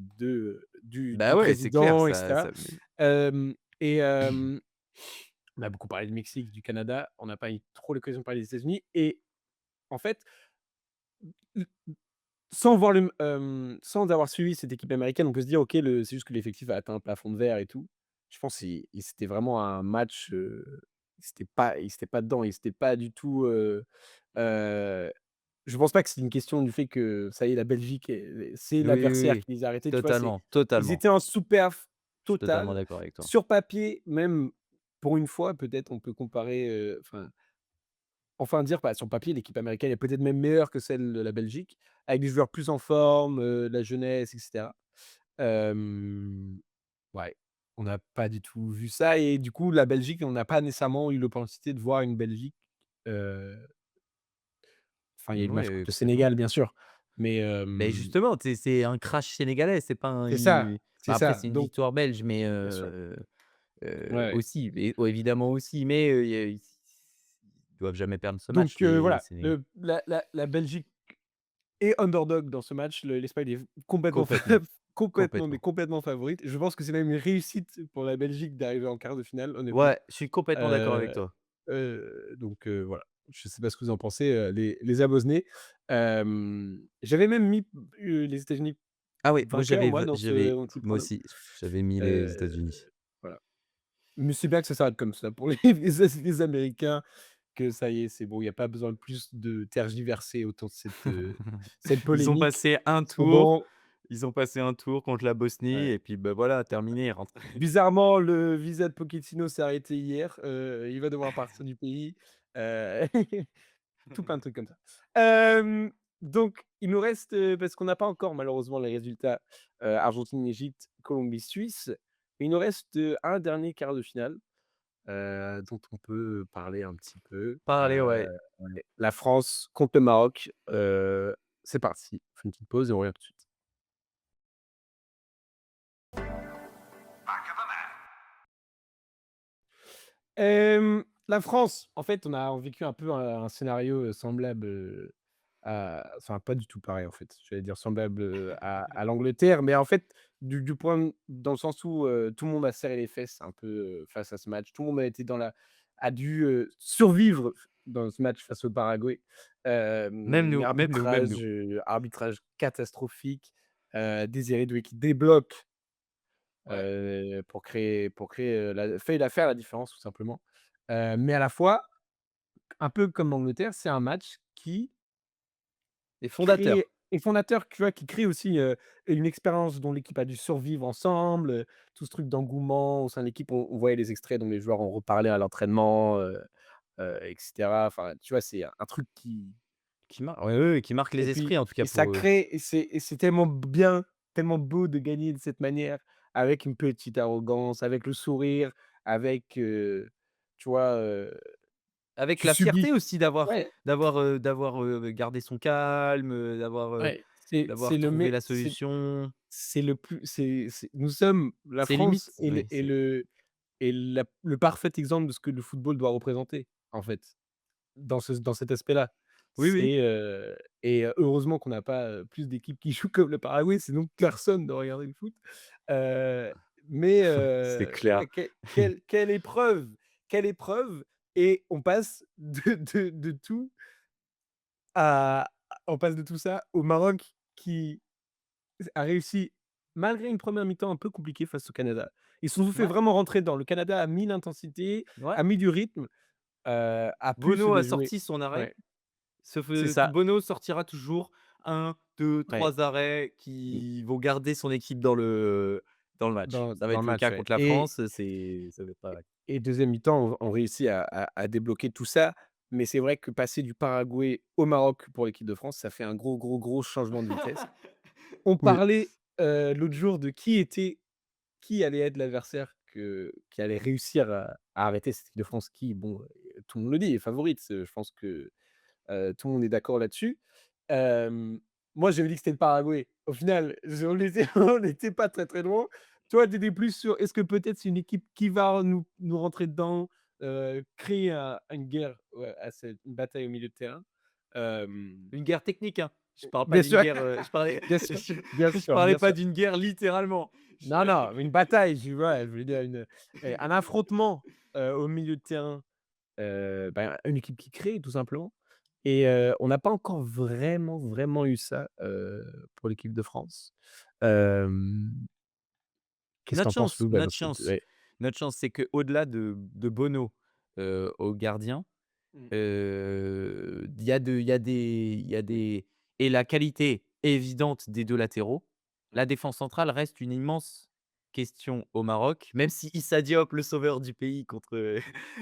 Bah du ouais, c'est clair, président et ça cetera. ça mais On a beaucoup parlé du Mexique, du Canada, on n'a pas eu trop l'occasion de parler des États-Unis et en fait, sans avoir suivi cette équipe américaine, on peut se dire: «OK, c'est juste que l'effectif a atteint un plafond de verre et tout». Je pense c'était vraiment un match, ils étaient pas dedans, ils étaient pas du tout, heu, je pense pas que c'est une question du fait que ça y est, la Belgique c'est oui, oui, l'adversaire oui, qui les a arrêtés, tu vois? totalement, Ils totalement. étaient en sous-perf Je suis totalement totale. d'accord avec toi. Sur papier, même, pour une fois, peut-être on peut comparer, enfin dire, bah, sur le papier, l'équipe américaine est peut-être même meilleure que celle de la Belgique, avec des joueurs plus en forme, de la jeunesse et cetera. Hem, ouais, on n'a pas du tout vu ça et du coup, la Belgique, on n'a pas nécessairement eu l'opportunité de voir une Belgique, heu, enfin, il y a eu le match Ouais, contre le complètement. Sénégal, bien sûr, mais Beh, justement, c'est un crash sénégalais, c'est pas un c'est bah, après ça, c'est une donc victoire belge, mais bien sûr. Ouais, ouais, aussi, mais ouais, évidemment aussi, mais il y a ils doivent jamais perdre ce match, donc les voilà, Sénégalais. la Belgique est underdog dans ce match, l'Espagne est complètement Complètement, complètement, mais complètement. complètement favorite. Je pense que c'est même une réussite pour la Belgique d'arriver en quart de finale, honnêtement. Ouais, je suis complètement d'accord avec Heu toi. donc voilà. Je sais pas ce que vous en pensez, les abonnés. J'avais même mis, les États-Unis Ah oui, moi vainqueurs, moi, dans ce dans le petit moi prono. aussi, j'avais mis les Heu, États-Unis. voilà. Mais c'est bien que ça s'arrête comme ça pour les Américains, que ça y est, c'est bon, il y a pas besoin de plus de tergiverser autour de cette Ils ont polémique. passé un C'est tour, bon, ils ont passé un tour contre la Bosnie ouais. et puis, bah, voilà, terminé, ils rentrent. Bizarrement, le visa de Pochettino s'est arrêté hier, il va devoir partir du pays, heu, tout plein de trucs comme ça. Donc il nous reste, parce qu'on n'a pas encore malheureusement les résultats, Argentine-Égypte, Colombie-Suisse. Il nous reste, un dernier quart de finale, dont on peut parler un petit peu, Parler, ouais. ouais, la France contre le Maroc, c'est parti. On fait une petite pause et on revient tout de suite. La France, en fait, on a vécu un peu un scénario, semblable, enfin pas du tout pareil en fait. J'allais dire semblable, à l'Angleterre, mais en fait, du point dans le sens où, tout le monde a serré les fesses un peu, face à ce match. Tout le monde a été a dû, survivre dans ce match face au Paraguay. Même Mais nous, même nous, même nous. arbitrage catastrophique, Désiré Doué qui débloque, Ouais. il a fait la différence tout simplement. Mais à la fois, un peu comme l'Angleterre, c'est un match qui Les crée fondateurs. est fondateur, tu vois? Qui crée aussi, une expérience dont l'équipe a dû survivre ensemble, tout ce truc d'engouement au sein de l'équipe. On voyait les extraits dont les joueurs ont reparlé à l'entraînement, et cetera. Enfin, tu vois? C'est un truc qui Qui marque, ouais, ouais, ouais, qui marque et les puis esprits en tout cas et ça pour eux. crée et c'est tellement bien, tellement beau de gagner de cette manière, avec une petite arrogance, avec le sourire, avec, tu vois? Avec Tu la fierté subis. aussi d'avoir Ouais, gardé son calme, ouais, d'avoir trouvé la solution. c'est le plus c'est nous sommes la C'est France limite, oui, c'est et le parfait exemple de ce que le football doit représenter, en fait, dans cet aspect-là. oui, oui, C'est, heureusement qu'on n'a pas, plus d'équipes qui jouent comme le Paraguay, sinon personne ne regarder le foot. Heu, mais, c'est clair. ouais, quelle épreuve et de tout à on passe de tout ça au Maroc qui a réussi, malgré une première mi-temps un peu compliquée face au Canada. Ils se sont fait Ouais, vraiment rentrer dedans. Le Canada a mis l'intensité, ouais. a mis du rythme, a pu se Bono a déjouer. sorti son arrêt. Ouais, c'est ça, Bono sortira toujours un, deux, ouais, 3 arrêts mmh, qui vont garder son équipe dans le match. Ça va dans être le le match, cas ouais contre la France, ça va être pareil. et 2e mi-temps, on réussit à débloquer tout ça, mais c'est vrai que passer du Paraguay au Maroc pour l'équipe de France, ça fait un gros, gros, gros changement de vitesse. On Oui. parlait, l'autre jour de qui allait être l'adversaire qui allait réussir à arrêter cette équipe de France qui, bon, tout le monde le dit, est favorite. Je pense que, tout le monde est d'accord là-dessus. Hem, Moi, j'avais dit que c'était le Paraguay. Au final, on était pas très, très loin. Toi, tu étais plus sur est-ce que peut-être c'est une équipe qui va nous rentrer dedans, créer une guerre, ouais, une bataille au milieu de terrain? Hem, Une guerre technique, hein. Je parle pas Bien d'une sûr, guerre, je parlais bien sûr, bien je sûr, parlais bien pas sûr. d'une guerre littéralement. Je Non, non, une bataille, tu vois? Je voulais dire un affrontement, au milieu de terrain, une équipe qui crée tout simplement et on n'a pas encore vraiment, vraiment eu ça, pour l'équipe de France. Hem, Qu'est-ce que tu en penses, Lou, dans Notre cette chance, ouais. notre chance, c'est qu'au-delà de Bono, au gardien, Mmh. il y a des et la qualité évidente des 2 latéraux. La Mmh. défense centrale reste une immense question au Maroc, même si Issa Diop, le sauveur du pays contre,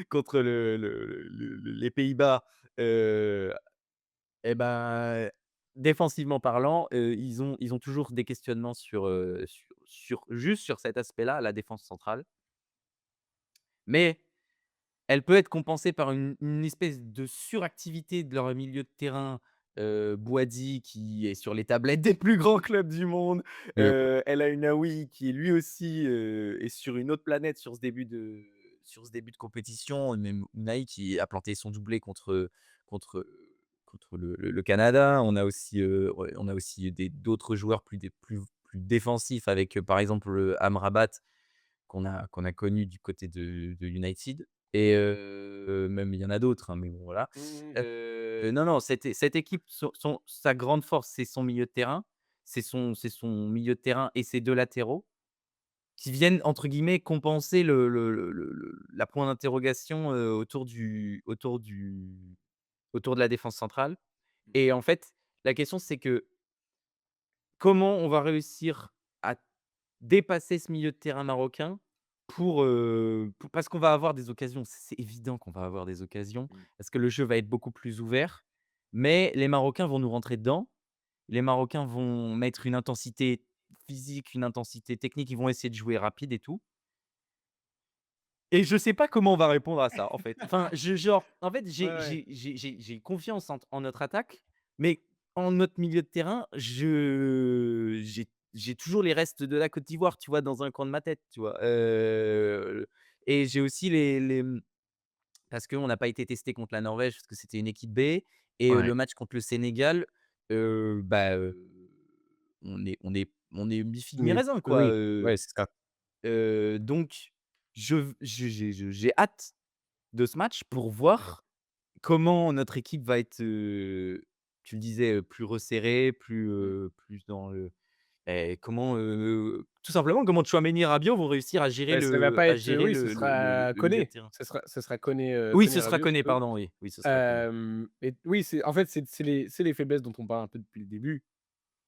contre les Pays-Bas, heu et ben, défensivement parlant, ils ont toujours des questionnements juste sur cet aspect-là, la défense centrale. Mais elle peut être compensée par une espèce de suractivité de leur milieu de terrain, Boady qui est sur les tablettes des plus grands clubs du monde, Yep. El Ainaoui qui lui aussi, est sur une autre planète sur ce début de compétition, même Unai qui a planté son doublé contre, contre le Canada. On a aussi, ouais, on a aussi d'autres joueurs plus défensifs avec, par exemple, Amrabat qu'on a connu du côté de United et même il y en a d'autres, hein, mais bon voilà. Mmh mh. Non, non, cette équipe, sa grande force, c'est son milieu de terrain, c'est son milieu de terrain et ses 2 latéraux qui viennent entre guillemets «compenser» la point d'interrogation, autour de la défense centrale et en fait, la question c'est que comment on va réussir à dépasser ce milieu de terrain marocain parce qu'on va avoir des occasions. C'est évident qu'on va avoir des occasions Mmh. parce que le jeu va être beaucoup plus ouvert, mais les Marocains vont nous rentrer dedans. Les Marocains vont mettre une intensité physique, une intensité technique, ils vont essayer de jouer rapide et tout et je sais pas comment on va répondre à ça, en fait. Enfin, en fait, Ouais, ouais. j'ai confiance en notre attaque, mais en notre milieu de terrain, j'ai toujours les restes de la Côte d'Ivoire, tu vois, dans un coin de ma tête, tu vois? Et j'ai aussi parce qu'on n'a pas été testé contre la Norvège, parce que c'était une équipe B et Ouais. le match contre le Sénégal, bah, on est mi-figue Mais mi-raisin, quoi, oui, ouais, c'est ça. donc j'ai hâte de ce match pour voir comment notre équipe va être, tu le disais, plus resserrée, Mmh. plus dans le comment, tout simplement, comment Tchouaméni et Rabiot vont réussir Bah, ça va pas à être, gérer oui, ce sera le milieu de Koné. terrain. Ce sera Koné, Oui, Koné ce sera Rabiot Koné, plutôt. pardon, oui. Oui, ce sera Koné. Et oui, c'est en fait, c'est les faiblesses dont on parle un peu depuis le début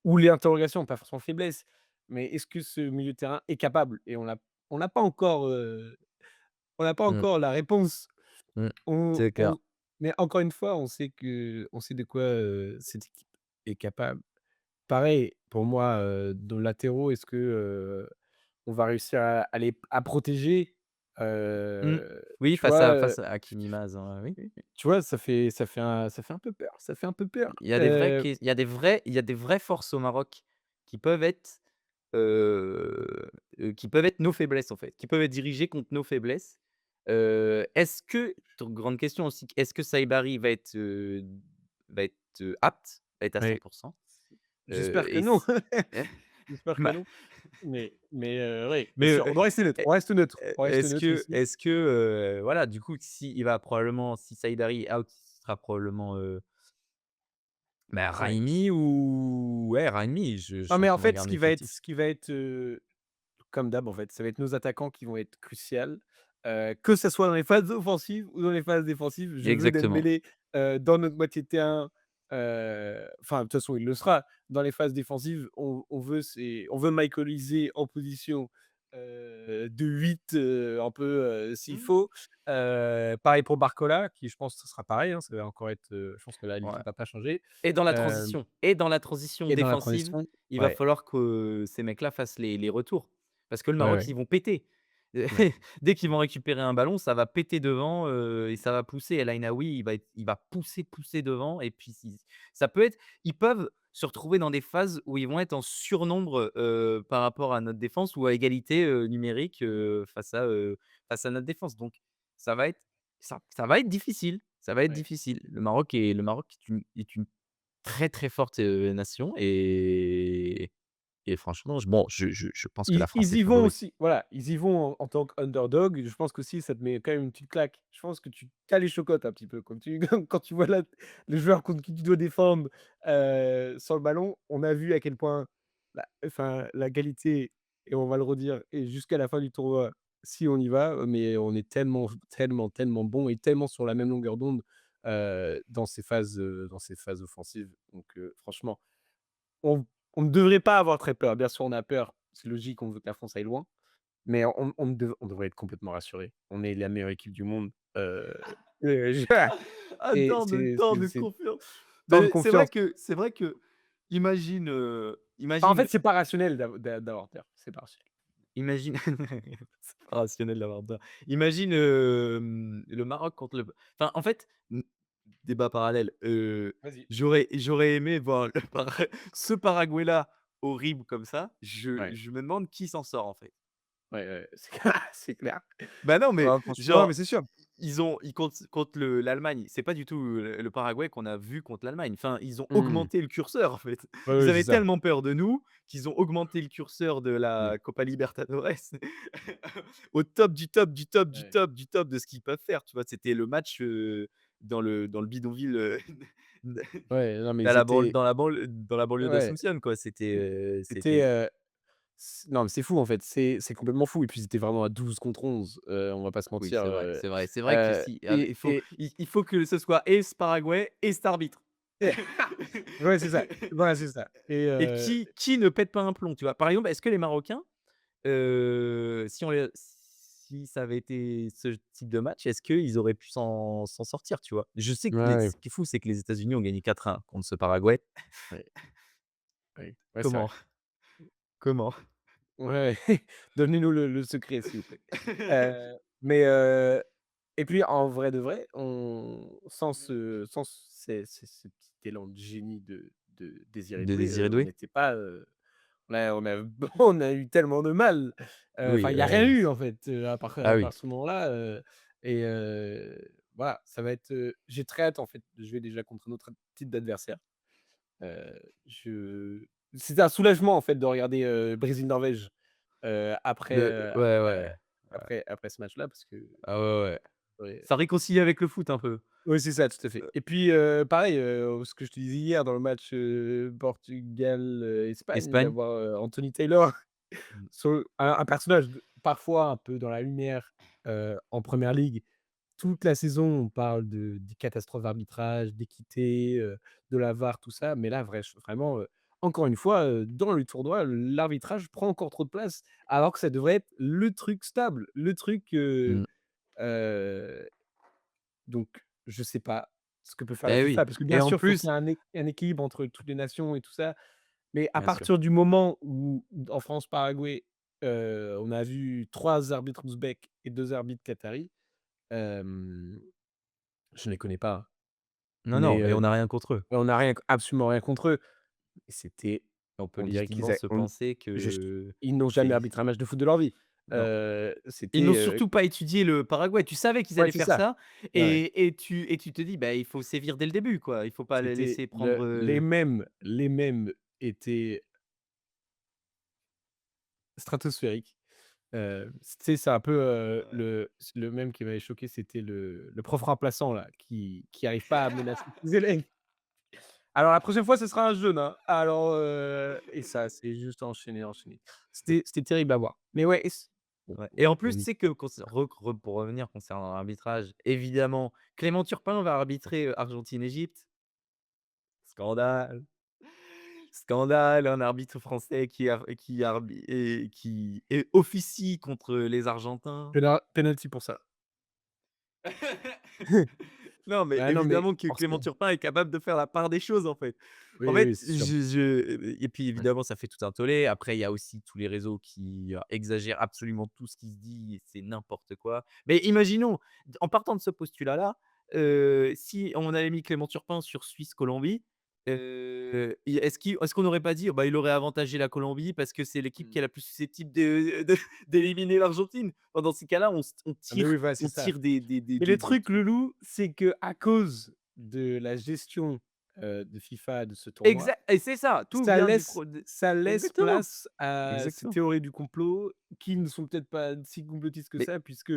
ou les interrogations, pas forcément faiblesses, mais est-ce que ce milieu de terrain est capable? Et on n'a pas encore, on n'a pas Mmh, encore la réponse. mmh, On c'est clair. on Mais encore une fois, on sait de quoi, cette équipe est capable. Pareil, pour moi, nos latéraux, est-ce que, on va réussir à protéger? Mmh. Oui, Tu vois, face à Hakimi Maz, hein, oui, oui, oui. tu vois, ça fait un peu peur, ça fait un peu peur. Il y a des vraies forces au Maroc qui peuvent être, qui peuvent être nos faiblesses, en fait, qui peuvent être dirigées contre nos faiblesses. Est-ce que donc grande question aussi, est-ce que Saibari va être, apte, va être à Ouais, 100? j'espère que Et non. si J'espère que bah, non. Mais ouais, bien mais, sûr, on doit rester neutre, on reste neutre, on reste est-ce neutre que ici. voilà, du coup, si Saibari est out, ce sera probablement, bah, Ouais. Raimi ou ouais, Raimi, je Non, suis en mais en train de fait, ce regarder qui va être l'effectif. ce qui va être, comme d'hab, en fait, ça va être nos attaquants qui vont être cruciales, que ça soit dans les phases offensives ou dans les phases défensives. Je veux Exactement. Dembélé, dans notre moitié de terrain, enfin, de toute façon, il le sera. Dans les phases défensives, on veut Michael Olise en position, de 8, un peu, s'il Mmh. faut. Pareil pour Barcola, qui je pense que ce sera pareil, hein, ça va encore être, je pense que là, Ouais l'équipe va pas changer. Hem et dans la transition et dans la défensive, transition, il va ouais, falloir que ces mecs-là fassent les retours. Parce que le ouais, Maroc, ouais, ils vont péter. ouais, Dès qu'ils vont récupérer un ballon, ça va péter devant, et ça va pousser. El Ainaoui, il va pousser devant et puis si ça peut être ils peuvent se retrouver dans des phases où ils vont être en surnombre, par rapport à notre défense ou à égalité, numérique, face à notre défense. Donc ça va être ça va être difficile, ça va être ouais. difficile. Le Maroc est une très, très forte, nation et franchement, je pense que la France Ils est y vont favorite. aussi, voilà, ils y vont en tant qu'underdog. Je pense qu'aussi ça te met quand même une petite claque. Je pense que tu as les chocottes un petit peu quand tu quand tu vois la les joueurs contre qui tu dois défendre, sans le ballon. On a vu à quel point la qualité, et on va le redire, et jusqu'à la fin du tournoi, si on y va, mais on est tellement, tellement, tellement bon et tellement sur la même longueur d'onde, dans ces phases offensives. Donc franchement, on on ne devrait pas avoir très peur. Bien sûr, on a peur, c'est logique, on veut que la France aille loin, mais on devrait être complètement rassuré. On est la meilleure équipe du monde, je Un et temps de c'est confiance. tant de Mais confiance. c'est vrai que imagine, Enfin, en fait, c'est pas rationnel d'avoir peur, c'est pas rationnel. imagine c'est pas rationnel d'avoir peur. Imagine, le Maroc contre le enfin, en fait, débat parallèle, Vas-y. j'aurais aimé voir le Para ce Paraguay-là horrible comme ça, Ouais, je me demande qui s'en sort, en fait. ouais, ouais, c'est c'est clair. Bah, non, mais Ouais, franchement, non, mais genre, c'est sûr. ils contre l'Allemagne, c'est pas du tout le Paraguay qu'on a vu contre l'Allemagne. Enfin, ils ont Mmh. augmenté le curseur, en fait. Ouais, Ils ouais, c'est avaient ça. tellement peur de nous qu'ils ont augmenté le curseur de Mmh. la Copa Libertadores au top du top, du top, du Ouais. top, du top de ce qu'ils peuvent faire, tu vois? C'était le match, dans le bidonville, Ouais, non, mais ils étaient dans la banlieue ouais, d'Asunción, quoi. c'était, Non, mais c'est fou, en fait, c'est complètement fou et puis ils étaient vraiment à 12 contre 11, on va pas se Oui, mentir, c'est vrai, c'est vrai. C'est vrai que si, et et il faut que ce soit et ce Paraguay et cet arbitre. ouais, c'est ça. Voilà, c'est ça Et qui ne pète pas un plomb, tu vois? Par exemple, est-ce que les Marocains, si ça avait été ce type de match, est-ce qu'ils auraient pu s'en sortir, tu vois? Je sais que ouais, ouais, ce qui est fou, c'est que les États-Unis ont gagné 4-1 contre ce Paraguay. ouais, ouais, ouais, c'est vrai. Comment? Comment? Ouais, donnez-nous le secret, s'il vous plaît. Mais et puis en vrai de vrai, on sans ce petit élan de génie de Désiré De Doué, Désiré on Doué? n'était pas, on a on a eu tellement de mal. Oui, Enfin, il y a rien ouais. eu en fait, Ah à oui. part ce moment-là, et voilà, ça va être, j'ai très hâte en fait de jouer déjà contre un autre type d'adversaire. Je C'était un soulagement en fait de regarder, Brésil-Norvège, après, Ouais, ouais. après ce match-là parce que Ah ouais, ouais. ouais, Ça réconcilie avec le foot un peu. oui, c'est ça, tout à fait. Heu, Et puis, pareil, ce que je te disais hier dans le match, Portugal, Espagne, Espagne? d'avoir, Anthony Taylor Mmh. sur un personnage de parfois un peu dans la lumière, en première ligue. Toute la saison, on parle de des catastrophes d'arbitrage, d'équité, de la VAR, tout ça, mais là, vraiment, encore une fois, dans le tournoi, l'arbitrage prend encore trop de place, alors que ça devrait être le truc stable, le truc, Mmh. heu, donc je sais pas ce que peut faire la Beh, oui FIFA, parce que bien et en sûr, il faut qu'il plus y ait un équilibre entre toutes les nations et tout ça, mais à bien sûr. partir du moment où, en France-Paraguay, on a vu 3 arbitres ouzbeks et 2 arbitres qataris, hem, je ne les connais pas, hein. Non, Mais, non et on n'a rien contre eux. on n'a rien absolument rien contre eux. C'était On peut On dirait qu'ils légitimement a se on penser juste que ils n'ont jamais c'est arbitré un match de foot de leur vie. non. Ils n'ont C'était, surtout pas étudié le Paraguay. Tu savais qu'ils ouais, allaient c'est faire ça. ça Ouais, ouais. et tu te dis: «Bah, il faut sévir dès le début, quoi. Il faut pas les C'était laisser prendre, les mêmes étaient stratosphériques. C'est un peu, le mème qui m'avait choqué, c'était le prof remplaçant là, qui arrive pas à menacer ses élèves. Alors la prochaine fois, ce sera un jeune, hein. Alors, et ça, c'est juste enchaîné, enchaîné. C'était terrible à voir. Mais ouais, bon, ouais et en plus, on tu y sais que pour revenir concernant l'arbitrage, évidemment, Clément Turpin va arbitrer, Argentine-Égypte. Scandale, scandale, un arbitre français qui officie contre les Argentins. penalty pour ça. Non, mais Ah non, mais évidemment que Clément forcément. Turpin est capable de faire la part des choses, en fait. En Oui, fait, oui, c'est sûr. et puis Ouais. évidemment, ça fait tout un tollé. Après, il y a aussi tous les réseaux qui, exagèrent absolument tout ce qui se dit, et c'est n'importe quoi. Mais imaginons, en partant de ce postulat-là, si on avait mis Clément Turpin sur Suisse-Colombie, i est-ce qu'on n'aurait pas dit: «Bah, il aurait avantagé la Colombie parce que c'est l'équipe qui Mmh. est la plus susceptible de d'éliminer l'Argentine?» Enfin, dans ces cas-là, Ah mais oui, voilà, c'est on ça. tire Mais le des truc, trucs. le loup, c'est qu'à cause de la gestion, de FIFA de ce tournoi, Exact et c'est ça, tout ça vient du laisse pro de ça laisse exactement, place à ces exactement. théories du complot qui ne sont peut-être pas si complotistes que Mais ça, puisque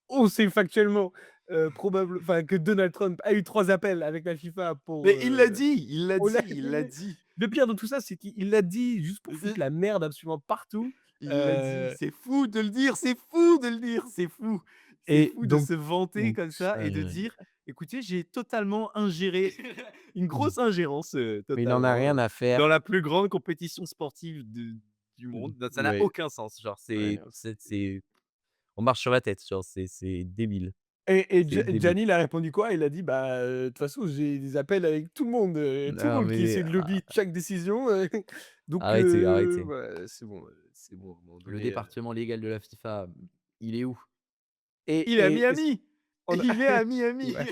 on sait factuellement, que Donald Trump a eu 3 appels avec la FIFA pour, il l'a dit, il l'a on l'a dit, il l'a dit. le pire de tout ça, c'est qu'il l'a dit juste pour foutre la merde absolument partout, Il l'a dit, heu c'est fou de le dire, c'est fou de le dire, c'est fou. C'est et fou de donc se vanter donc comme ça et de heu, dire: «Écoutez, j'ai totalement ingéré» une grosse ingérence, mais il en a totalement, rien à dans faire la plus grande compétition sportive du monde. Ça n'a ouais, aucun sens, genre ouais, non, c'est on marche sur la tête, genre c'est débile, et c'est débile. Gianni, il a répondu quoi? Il a dit: «Bah, de toute façon, j'ai des appels avec tout le Non monde qui mais essaie de lobby chaque décision, donc arrêtez, arrêtez. voilà, c'est bon, à un moment Le donné, département légal de la FIFA, il est où? et Il est à et et c Miami! on a Il est à Miami! ouais,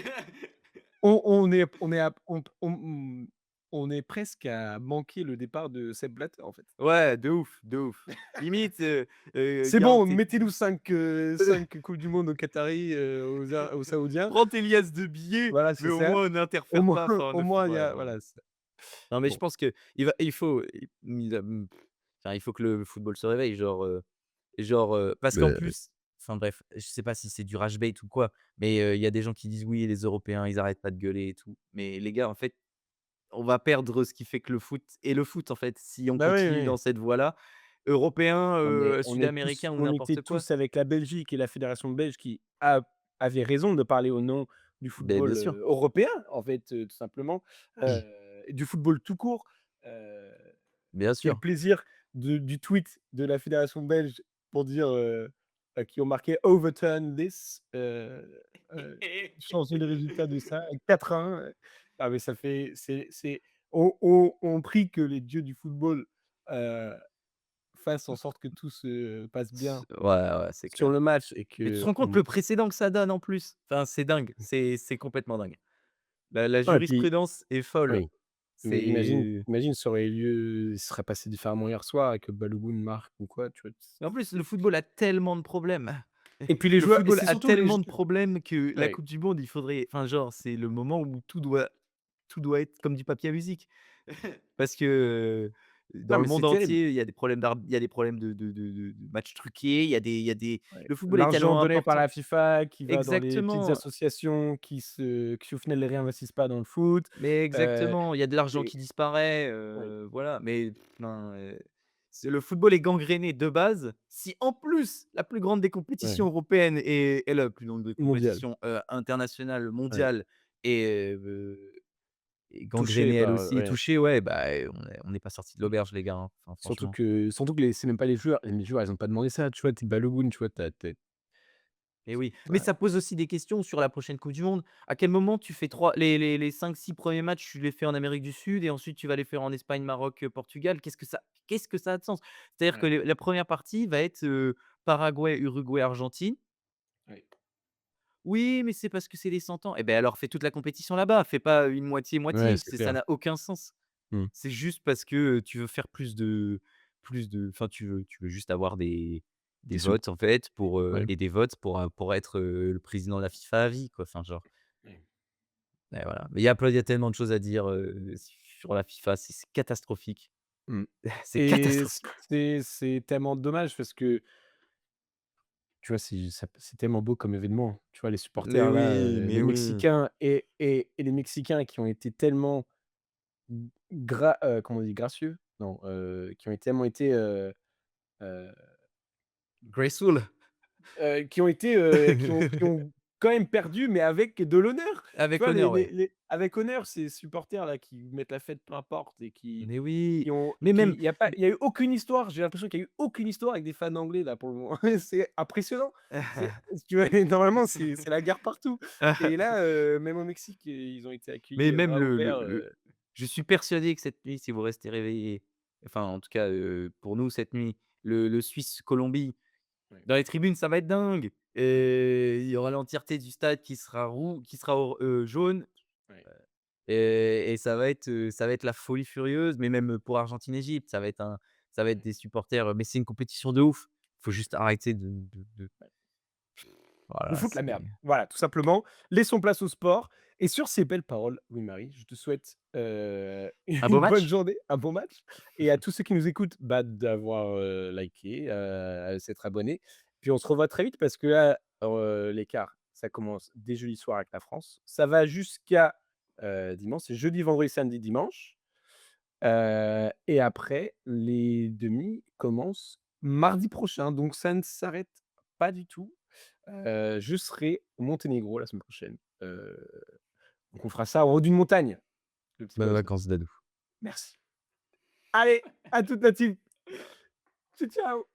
on est à on est presque à manquer le départ de Sepp Blatter, en fait. Ouais, de ouf, de ouf. Limite, C'est garde bon, tes mettez-nous 5 coupes du monde aux Qataris, aux Saoudiens. prends tes liasses de billets, Voilà, mais c'est au ça. moins Au n'interfère moins pas, enfin au ne f moins il y ouais, a non. voilà, c'est ça. Non, mais je Bon, pense il faut enfin, il faut que le football se réveille, parce qu'en beh, plus enfin bref, je sais pas si c'est du rage bait ou quoi, mais il y a des gens qui disent: «Oui, les Européens, ils arrêtent pas de gueuler et tout». Mais les gars, en fait, on va perdre ce qui fait que le foot est le foot, en fait, si on bah, oui, continue oui. dans cette voie-là. européen, Non, mais sud-américain ou on était n'importe quoi. tous avec la Belgique et la fédération belge qui avait raison de parler au nom du Beh, bien football, sûr, européen, en fait, tout simplement, et du football tout court. Heu, bien Quel sûr. plaisir du tweet de la fédération belge pour dire, qui ont marqué: «Overturn this», changer le résultat de ça, 4-1, ah mais ça fait c'est on prie que les dieux du football, heu, fassent en sorte que tout se passe bien Ouais, ouais, c'est sur clair. le match et Mais tu te rends compte qu'on le précédent que ça donne en plus? Enfin, c'est dingue, c'est complètement dingue. La ouais et puis jurisprudence est folle. oui, mais C'est imagine ça aurait eu lieu, il serait passé différemment hier soir et que Balogun marque ou quoi, tu vois? et en plus, le football a tellement de problèmes. Et puis les Le joueurs et football c'est a surtout les tellement j de problèmes que la ouais. coupe du monde, il faudrait enfin, genre, c'est le moment où tout doit être comme du papier à musique. Parce que, Non dans le mais c'est monde terrible. entier, il y a des problèmes de matchs truqués, il y a des Ouais. le football est L'argent tellement donné par important. la FIFA qui va dans les petites Exactement, associations qui au final ne réinvestissent pas dans le foot, mais heu exactement, il y a de l'argent et qui disparaît, ouais, voilà, mais non, c'est le football est gangréné de base. Si en plus, la plus grande des compétitions ouais, européennes et la plus grande des mondial, compétitions, internationales, ouais. mondiales et Touché gangrénée elle par, aussi et ouais. touchée, ouais, bah, on n'est pas sortis de l'auberge les gars, hein, enfin Surtout franchement. que les c'est même pas les joueurs, ils ont pas demandé ça, tu vois? Tu es Balogun, tu vois? Tu Et oui, mais ouais, ça pose aussi des questions sur la prochaine coupe du monde. À quel moment tu fais 3 les 5-6 premiers matchs, tu les fais en Amérique du Sud et ensuite tu vas les faire en Espagne, Maroc, Portugal? Qu'est-ce que ça a de sens? C'est-à-dire que ouais, les la première partie va être, Paraguay, Uruguay, Argentine. ouais. Oui, mais c'est parce que c'est les 100 ans. Et beh, alors fais toute la compétition là-bas, fais pas une Ouais, moitié-moitié, c'est ça clair. n'a aucun sens. Mmh. C'est juste parce que, tu veux faire plus de enfin, tu veux juste avoir des Des sous. votes, en fait, Ouais. et des votes pour être, le président de la FIFA à vie, quoi. Enfin, genre Ouais. et voilà. Mais il y a tellement de choses à dire, sur la FIFA, c'est catastrophique. Mmh C'est et catastrophique. c'est tellement dommage parce que, tu vois, c'est tellement beau comme événement. Tu vois, les Mais supporters là, oui, mais les oui. Mexicains et les Mexicains qui ont été tellement comment on dit? Gracieux? Non, qui ont tellement été, heu Graceful, qui ont quand même perdu, mais avec de l'honneur. Tu avec vois, honneur, ouais. les avec honneur, ces supporters là qui mettent la fête peu importe et Mais oui, qui mais même il y a pas il y a eu aucune histoire, j'ai l'impression qu'il y a eu aucune histoire avec des fans anglais là pour le moment. C'est impressionnant. C'est Tu vois, normalement c'est la guerre partout et là, même au Mexique, ils ont été mais accueillis, même bras ouverts, je suis persuadé que cette nuit, si vous restez réveillés, enfin, en tout cas, pour nous, cette nuit, le Suisse-Colombie, ouais, dans les tribunes, ça va être dingue et il y aura l'entièreté du stade qui sera jaune ouais, et ça va être la folie furieuse, mais même pour Argentine-Égypte, ça va être ouais. des supporters, mais c'est une compétition de ouf. Faut juste arrêter de De voilà, foutre la merde. Voilà, tout simplement. Laissons place au sport et sur ces belles paroles, Louis-Marie, je te souhaite, un beau une bonne match? journée, un bon match et à tous ceux qui nous écoutent, bah, d'avoir, liké, à s'être abonnés. Puis on se revoit très vite parce que là, l'écart, ça commence dès jeudi soir avec la France. Ça va jusqu'à, dimanche. C'est jeudi, vendredi, samedi, dimanche, et après les demi commencent mardi prochain, donc ça ne s'arrête pas du tout. Je serai au Monténégro la semaine prochaine, donc on fera ça en haut d'une montagne, le petit Bonnes poisson. vacances Dadou. Merci. Allez, à toute la team. Ciao, ciao.